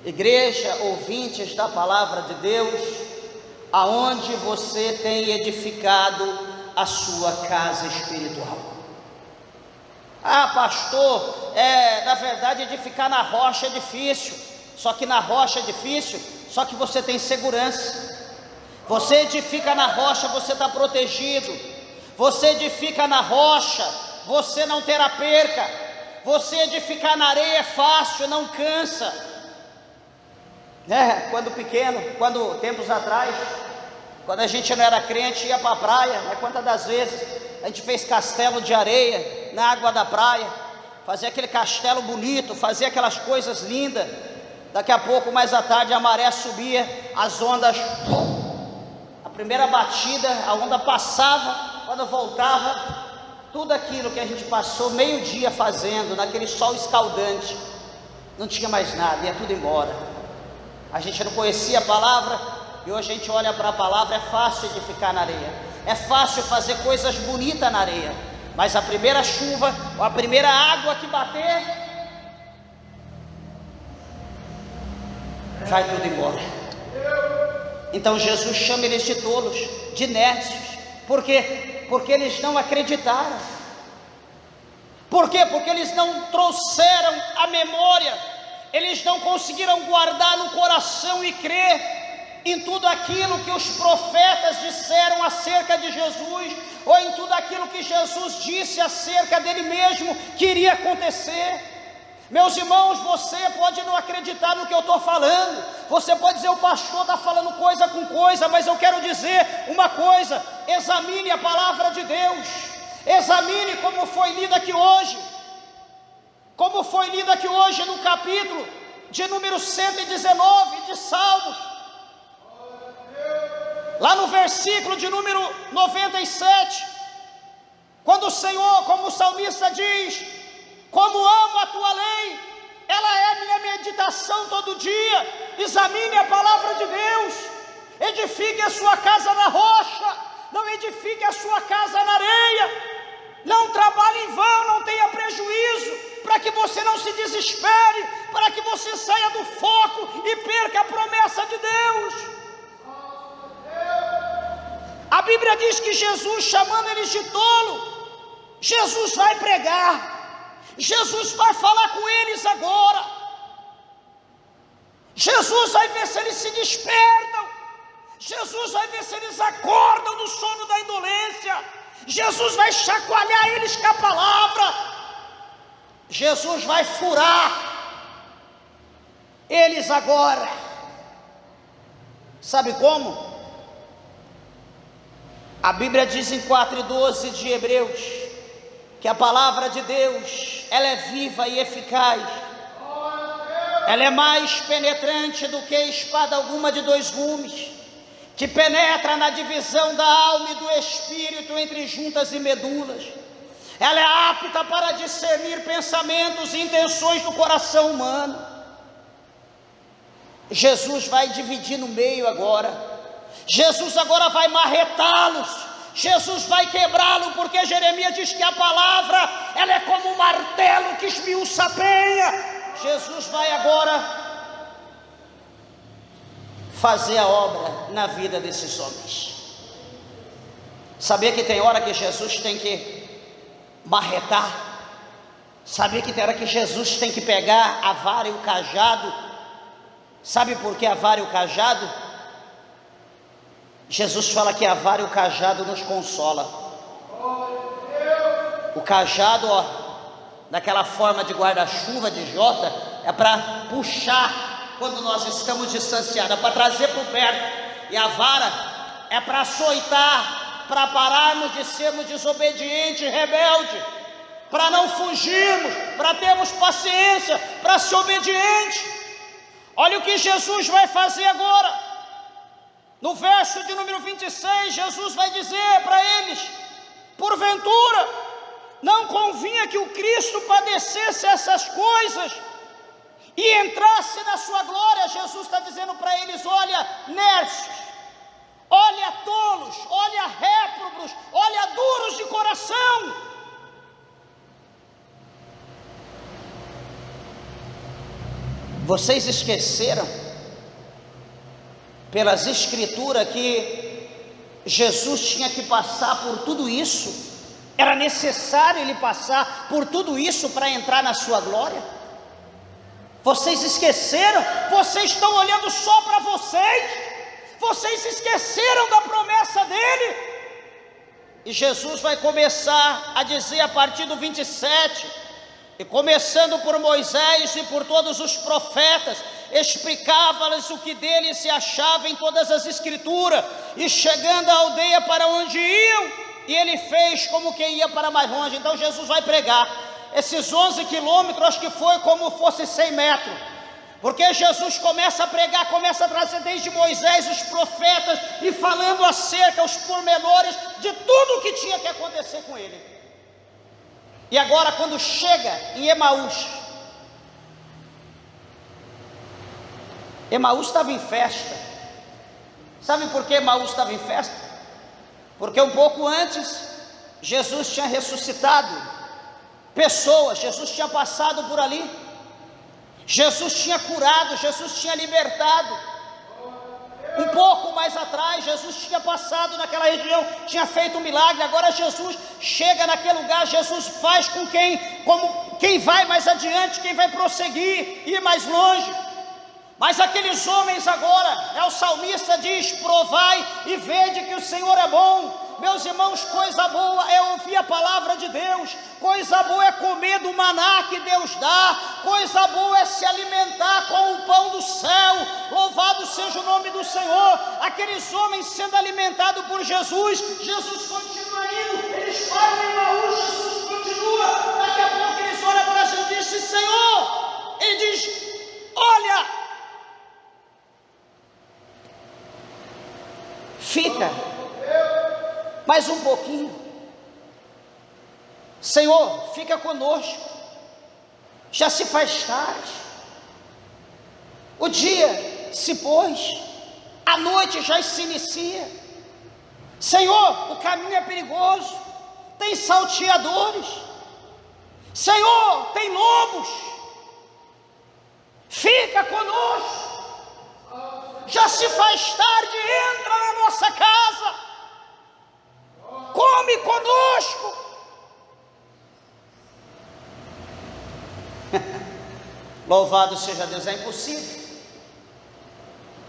igreja, ouvintes da palavra de Deus, aonde você tem edificado a sua casa espiritual? Ah, pastor, na verdade edificar na rocha é difícil. Só que na rocha é difícil, só que você tem segurança. Você edifica na rocha, você está protegido. Você edifica na rocha, você não terá perca. Você edificar na areia é fácil, não cansa. Quando tempos atrás, quando a gente não era crente, ia para a praia, quantas das vezes a gente fez castelo de areia na água da praia, fazia aquele castelo bonito, fazia aquelas coisas lindas. Daqui a pouco, mais à tarde, a maré subia, as ondas, a primeira batida, a onda passava, quando voltava, tudo aquilo que a gente passou meio-dia fazendo, naquele sol escaldante, não tinha mais nada, ia tudo embora. A gente não conhecia a palavra, e hoje a gente olha para a palavra, é fácil edificar na areia, é fácil fazer coisas bonitas na areia, mas a primeira chuva, ou a primeira água que bater, vai tudo embora. Então Jesus chama eles de tolos, de nércios. Por quê? Porque eles não acreditaram. Por quê? Porque eles não trouxeram a memória, eles não conseguiram guardar no coração e crer em tudo aquilo que os profetas disseram acerca de Jesus, ou em tudo aquilo que Jesus disse acerca dele mesmo que iria acontecer. Meus irmãos, você pode não acreditar no que eu estou falando, você pode dizer: o pastor está falando coisa com coisa, mas eu quero dizer uma coisa: examine a palavra de Deus, examine como foi lida aqui hoje, no capítulo de número 119 de Salmos, lá no versículo de número 97, quando o Senhor, como o salmista diz: como amo a tua lei, ela é minha meditação todo dia. Examine a palavra de Deus, edifique a sua casa na rocha, não edifique a sua casa na areia, não trabalhe em vão, não tenha prejuízo, para que você não se desespere, para que você saia do foco e perca a promessa de Deus. A Bíblia diz que Jesus, chamando eles de tolo, Jesus vai pregar, Jesus vai falar com eles agora, Jesus vai ver se eles se despertam, Jesus vai ver se eles acordam do sono da indolência, Jesus vai chacoalhar eles com a palavra, Jesus vai furar eles agora. Sabe como? A Bíblia diz em 4:12 de Hebreus, que a palavra de Deus, ela é viva e eficaz, ela é mais penetrante do que espada alguma de 2 gumes, que penetra na divisão da alma e do espírito, entre juntas e medulas, ela é apta para discernir pensamentos e intenções do coração humano. Jesus vai dividir no meio agora, Jesus agora vai marretá-los, Jesus vai quebrá-lo, porque Jeremias diz que a palavra, ela é como um martelo que esmiuça a penha. Jesus vai agora fazer a obra na vida desses homens. Sabia que tem hora que Jesus tem que marretar? Sabia que tem hora que Jesus tem que pegar a vara e o cajado? Sabe por que a vara e o cajado? Jesus fala que a vara e o cajado nos consola. O cajado, ó, daquela forma de guarda-chuva de Jota, é para puxar quando nós estamos distanciados, é para trazer para perto. E a vara é para açoitar, para pararmos de sermos desobedientes e rebeldes, para não fugirmos, para termos paciência, para ser obediente. Olha o que Jesus vai fazer agora. No verso de número 26, Jesus vai dizer para eles: porventura não convinha que o Cristo padecesse essas coisas e entrasse na sua glória? Jesus está dizendo para eles: olha, nércios, olha, tolos, olha, réprobos, olha, duros de coração. Vocês esqueceram, pelas escrituras, que Jesus tinha que passar por tudo isso? Era necessário ele passar por tudo isso para entrar na sua glória? Vocês esqueceram? Vocês estão olhando só para vocês? Vocês esqueceram da promessa dele? E Jesus vai começar a dizer a partir do 27, e começando por Moisés e por todos os profetas, explicava-lhes o que dele se achava em todas as escrituras, e chegando à aldeia para onde iam, e ele fez como quem ia para mais longe. Então Jesus vai pregar esses 11 quilômetros, acho que foi como fosse 100 metros, porque Jesus começa a pregar, começa a trazer desde Moisés os profetas, e falando acerca, os pormenores de tudo o que tinha que acontecer com ele. E agora, quando chega em Emaús, Emaús estava em festa. Sabe por que Emaús estava em festa? Porque um pouco antes, Jesus tinha ressuscitado pessoas, Jesus tinha passado por ali, Jesus tinha curado, Jesus tinha libertado. Um pouco mais atrás, Jesus tinha passado naquela região, tinha feito um milagre. Agora Jesus chega naquele lugar, Jesus faz com como quem vai mais adiante, quem vai prosseguir, ir mais longe. Mas aqueles homens agora, o salmista diz: provai e vede que o Senhor é bom. Meus irmãos, coisa boa é ouvir a palavra de Deus, coisa boa é comer do maná que Deus dá, coisa boa é se alimentar com o pão do céu. Louvado seja o nome do Senhor. Aqueles homens sendo alimentados por Jesus, Jesus continua indo, eles param em Emaús, Jesus continua. Daqui a pouco eles olham para Jesus e dizem: Senhor, ele diz: olha, fica mais um pouquinho, Senhor, fica conosco, já se faz tarde, o dia se pôs, a noite já se inicia. Senhor, o caminho é perigoso, tem salteadores, Senhor, tem lobos, fica conosco, já se faz tarde, entra na nossa casa, come conosco. Louvado seja Deus. É impossível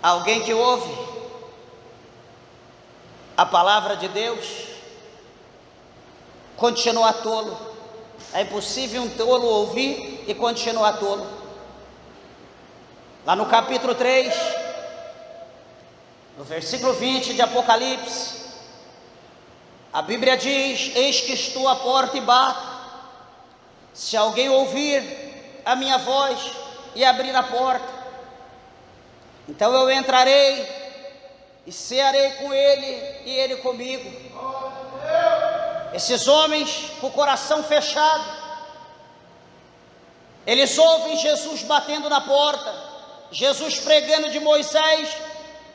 alguém que ouve a palavra de Deus continuar tolo. É impossível um tolo ouvir e continuar tolo. Lá no capítulo 3, no versículo 20 de Apocalipse, a Bíblia diz: eis que estou à porta e bato, se alguém ouvir a minha voz e abrir a porta, então eu entrarei e cearei com ele e ele comigo. Esses homens com o coração fechado, eles ouvem Jesus batendo na porta, Jesus pregando de Moisés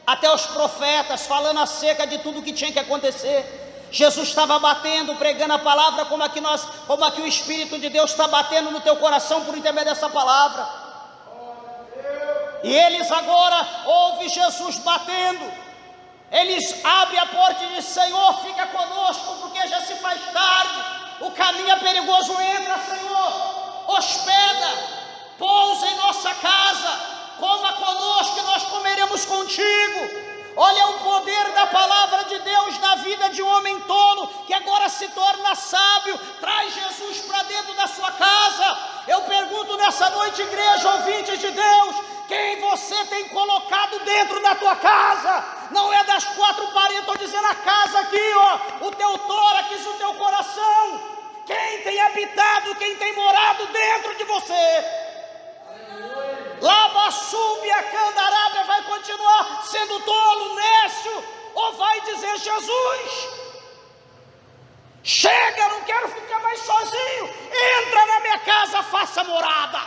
até os profetas, falando acerca de tudo que tinha que acontecer. Jesus estava batendo, pregando a palavra, como aqui o Espírito de Deus está batendo no teu coração por intermédio dessa palavra. E eles agora ouvem Jesus batendo, Eles abrem a porta e dizem: Senhor, fica conosco, porque já se faz tarde, o caminho é perigoso, entra, Senhor, hospeda, pousa em nossa casa, coma conosco e nós comeremos contigo. Olha o poder da palavra de Deus na vida de um homem tolo, que agora se torna sábio, traz Jesus para dentro da sua casa. Eu pergunto nessa noite, igreja, ouvintes de Deus, quem você tem colocado dentro da tua casa? Não é das quatro paredes, estou dizendo a casa aqui, ó, o teu tórax, o teu coração. Quem tem habitado, quem tem morado dentro de você? Lava, súbia, candarábia, vai continuar sendo tolo, nécio, ou vai dizer: Jesus, chega, não quero ficar mais sozinho, entra na minha casa, faça morada.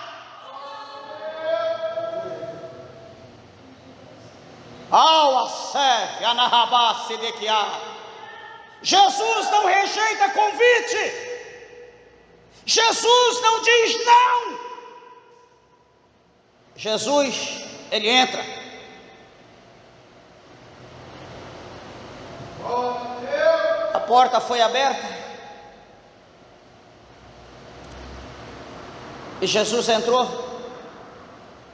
Jesus não rejeita convite, Jesus não diz não. Jesus, ele entra. A porta foi aberta e Jesus entrou.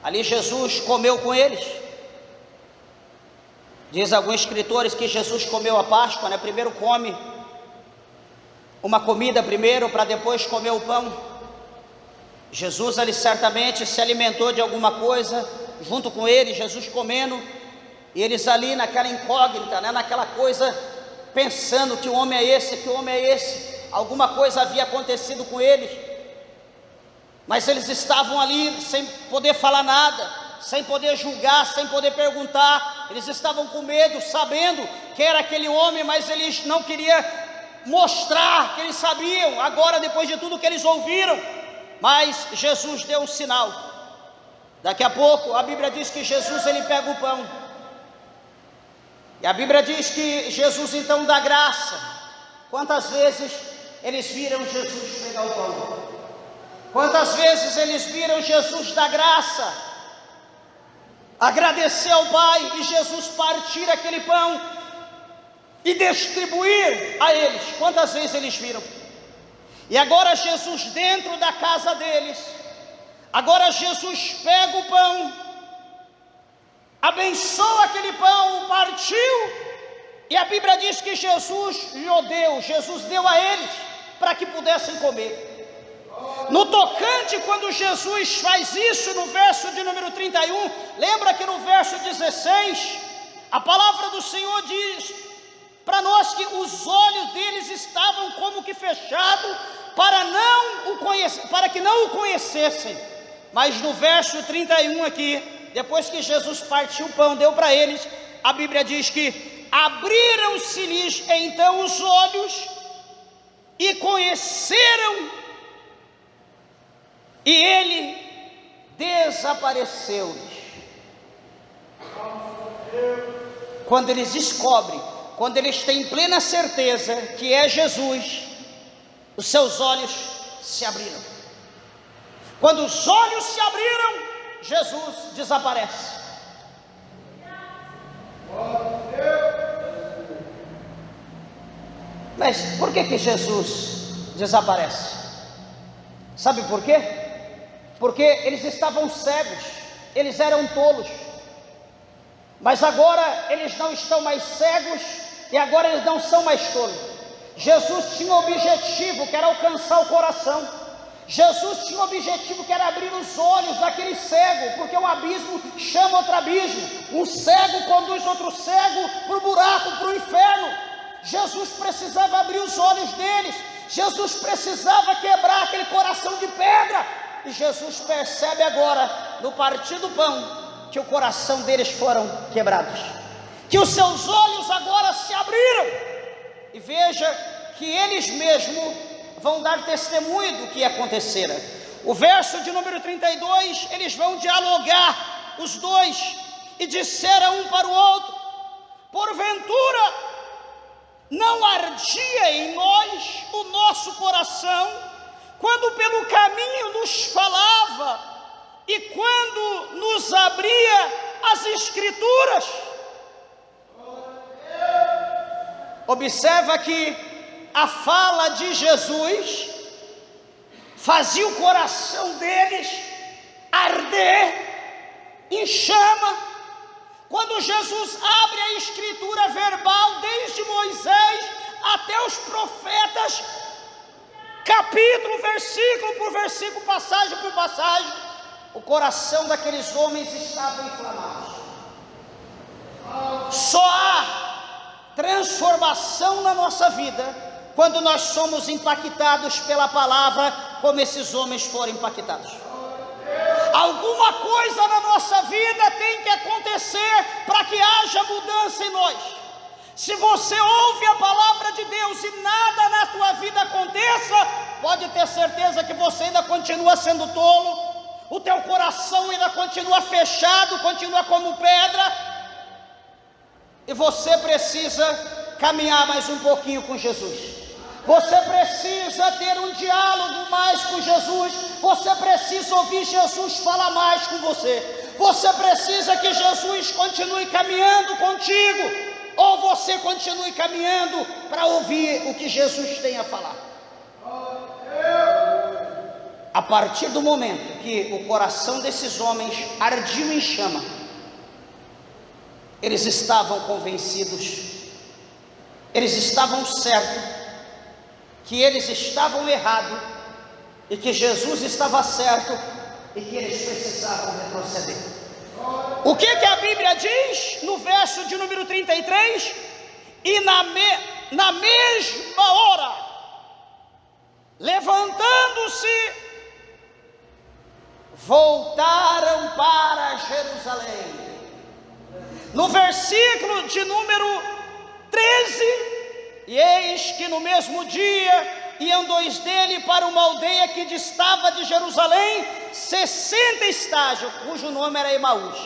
Ali Jesus comeu com eles. Diz alguns escritores que Jesus comeu a Páscoa, né? Primeiro come uma comida primeiro, para depois comer o pão. Jesus, ele certamente se alimentou de alguma coisa, junto com ele, Jesus comendo, e eles ali naquela incógnita, né, naquela coisa, pensando: que homem é esse, que homem é esse? Alguma coisa havia acontecido com eles, mas eles estavam ali sem poder falar nada, sem poder julgar, sem poder perguntar. Eles estavam com medo, sabendo que era aquele homem, mas eles não queriam mostrar que eles sabiam, agora depois de tudo que eles ouviram. Mas Jesus deu um sinal. Daqui a pouco a Bíblia diz que Jesus, ele pega o pão, e a Bíblia diz que Jesus então dá graça. Quantas vezes eles viram Jesus pegar o pão? Quantas vezes eles viram Jesus dar graça, agradecer ao Pai, e Jesus partir aquele pão e distribuir a eles? Quantas vezes eles viram? E agora Jesus dentro da casa deles, agora Jesus pega o pão, abençoa aquele pão, partiu, e a Bíblia diz que Jesus deu a eles, para que pudessem comer. No tocante, quando Jesus faz isso, no verso de número 31, lembra que no verso 16, a palavra do Senhor diz para nós que os olhos deles estavam como que fechados, para que não o conhecessem. Mas no verso 31 aqui, depois que Jesus partiu o pão, deu para eles, a Bíblia diz que abriram-se-lhes então os olhos e conheceram, e ele desapareceu-lhes. Quando eles descobrem, quando eles têm plena certeza que é Jesus, os seus olhos se abriram. Quando os olhos se abriram, Jesus desaparece. Mas por que Jesus desaparece? Sabe por quê? Porque eles estavam cegos, eles eram tolos. Mas agora eles não estão mais cegos, e agora eles não são mais tolos. Jesus tinha um objetivo, que era alcançar o coração. Jesus tinha um objetivo, que era abrir os olhos daquele cego, porque um abismo chama outro abismo, um cego conduz outro cego para o buraco, para o inferno. Jesus precisava abrir os olhos deles, Jesus precisava quebrar aquele coração de pedra, e Jesus percebe agora, no partir do pão, que o coração deles foram quebrados, que os seus olhos agora se abriram, e veja que eles mesmos vão dar testemunho do que acontecera. O verso de número 32, eles vão dialogar, os dois, e disseram um para o outro: porventura não ardia em nós o nosso coração, quando pelo caminho nos falava, e quando nos abria as Escrituras? Observa que a fala de Jesus fazia o coração deles arder em chama. Quando Jesus abre a escritura verbal, desde Moisés até os profetas, capítulo, versículo por versículo, passagem por passagem, o coração daqueles homens estava inflamado. Só há transformação na nossa vida quando nós somos impactados pela palavra, como esses homens foram impactados. Alguma coisa na nossa vida tem que acontecer para que haja mudança em nós. Se você ouve a palavra de Deus e nada na tua vida aconteça, pode ter certeza que você ainda continua sendo tolo, o teu coração ainda continua fechado, continua como pedra, e você precisa caminhar mais um pouquinho com Jesus. Você precisa ter um diálogo mais com Jesus. Você precisa ouvir Jesus falar mais com você. Você precisa que Jesus continue caminhando contigo, ou você continue caminhando para ouvir o que Jesus tem a falar. A partir do momento que o coração desses homens ardiu em chama, eles estavam convencidos, eles estavam certos que eles estavam errados e que Jesus estava certo e que eles precisavam retroceder. O que a Bíblia diz no verso de número 33? E na mesma hora, levantando-se, voltaram para Jerusalém. No versículo de número 13, e eis que no mesmo dia iam dois dele para uma aldeia que distava de Jerusalém 60 estágios, cujo nome era Emaús.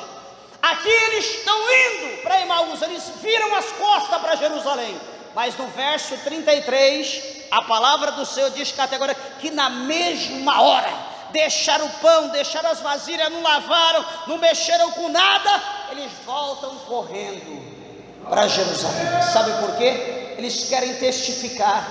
Aqui eles estão indo para Emaús, eles viram as costas para Jerusalém. Mas no verso 33, a palavra do Senhor diz categoricamente que na mesma hora deixaram o pão, deixaram as vasilhas, não lavaram, não mexeram com nada, eles voltam correndo para Jerusalém. Sabe por quê? Eles querem testificar,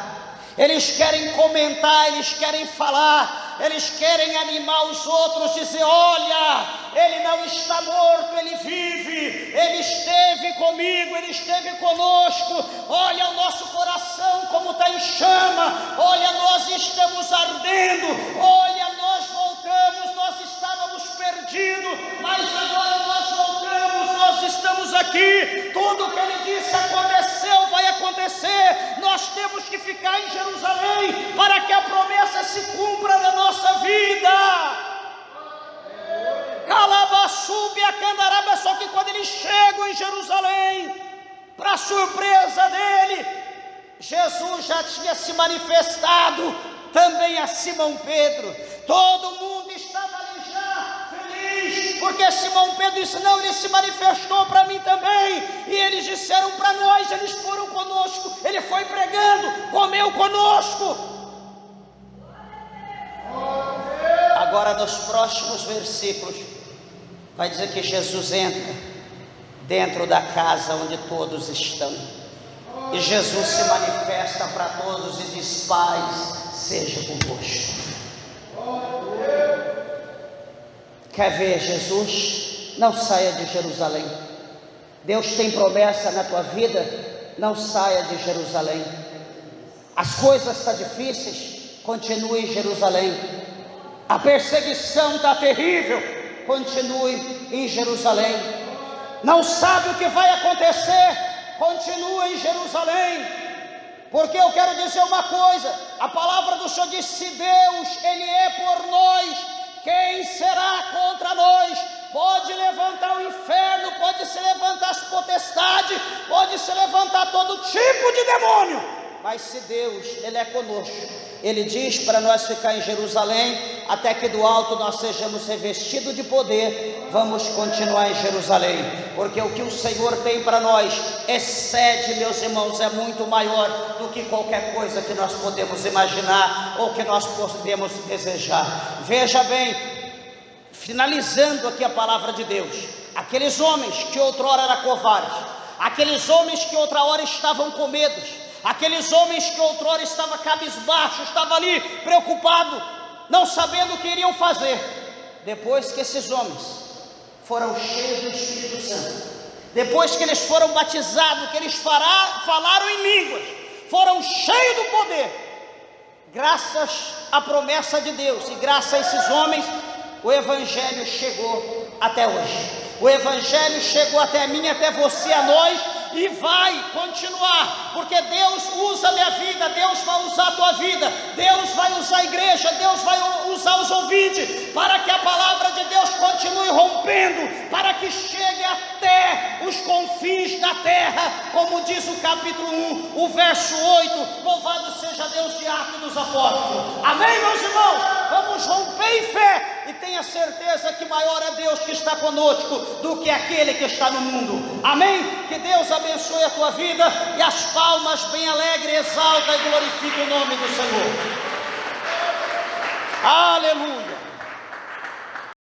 eles querem comentar, eles querem falar, eles querem animar os outros, dizer: olha, ele não está morto, ele vive, ele esteve comigo, ele esteve conosco, olha o nosso coração como está em chama, olha, nós estamos ardendo, olha, nós voltamos, nós estávamos perdidos, mas agora nós voltamos, nós estamos aqui, tudo que ele disse aconteceu, vai acontecer, nós temos que ficar em Jerusalém para que a promessa se cumpra na nossa vida. Calabasúbia, Candaraba. Só que quando eles chegam em Jerusalém, para surpresa dele, Jesus já tinha se manifestado também a Simão Pedro. Todo mundo estava ali já feliz, porque Simão Pedro disse: não, ele se manifestou para mim também, e eles disseram para nós, eles foram conosco, ele foi pregando, comeu conosco. Agora nos próximos versículos vai dizer que Jesus entra dentro da casa onde todos estão, e Jesus se manifesta para todos e diz: paz seja convosco. Quer ver Jesus? Não saia de Jerusalém. Deus tem promessa na tua vida, não saia de Jerusalém. As coisas estão difíceis, continue em Jerusalém. A perseguição está terrível, continue em Jerusalém. Não sabe o que vai acontecer, continue em Jerusalém. Porque eu quero dizer uma coisa, a palavra do Senhor diz: se Deus, Ele é por nós, quem será contra nós? Pode levantar o inferno, pode se levantar as potestades, pode se levantar todo tipo de demônio, mas se Deus, Ele é conosco, Ele diz para nós ficar em Jerusalém, até que do alto nós sejamos revestidos de poder. Vamos continuar em Jerusalém, porque o que o Senhor tem para nós excede, meus irmãos, é muito maior do que qualquer coisa que nós podemos imaginar ou que nós podemos desejar. Veja bem, finalizando aqui a palavra de Deus, aqueles homens que outrora eram covardes, aqueles homens que outra hora estavam com medo, aqueles homens que outrora estavam cabisbaixos, estavam ali preocupados, não sabendo o que iriam fazer. Depois que esses homens foram cheios do Espírito Santo, depois que eles foram batizados, que eles falaram em línguas, foram cheios do poder, graças à promessa de Deus e graças a esses homens, o Evangelho chegou até hoje. O Evangelho chegou até mim, até você, a nós, e vai continuar, porque Deus usa a minha vida, Deus vai usar a tua vida, Deus vai usar a igreja, Deus vai usar os ouvintes, para que a palavra de Deus continue rompendo, para que chegue até os confins da terra, como diz o capítulo 1, o verso 8, louvado seja Deus de Atos dos Apóstolos. Amém, meus irmãos? Vamos romper em fé, e tenha certeza que maior é Deus que está conosco, do que aquele que está no mundo. Amém? Que Deus abençoe a tua vida, e as palmas bem alegres exalta e glorifica o nome do Senhor. Aleluia.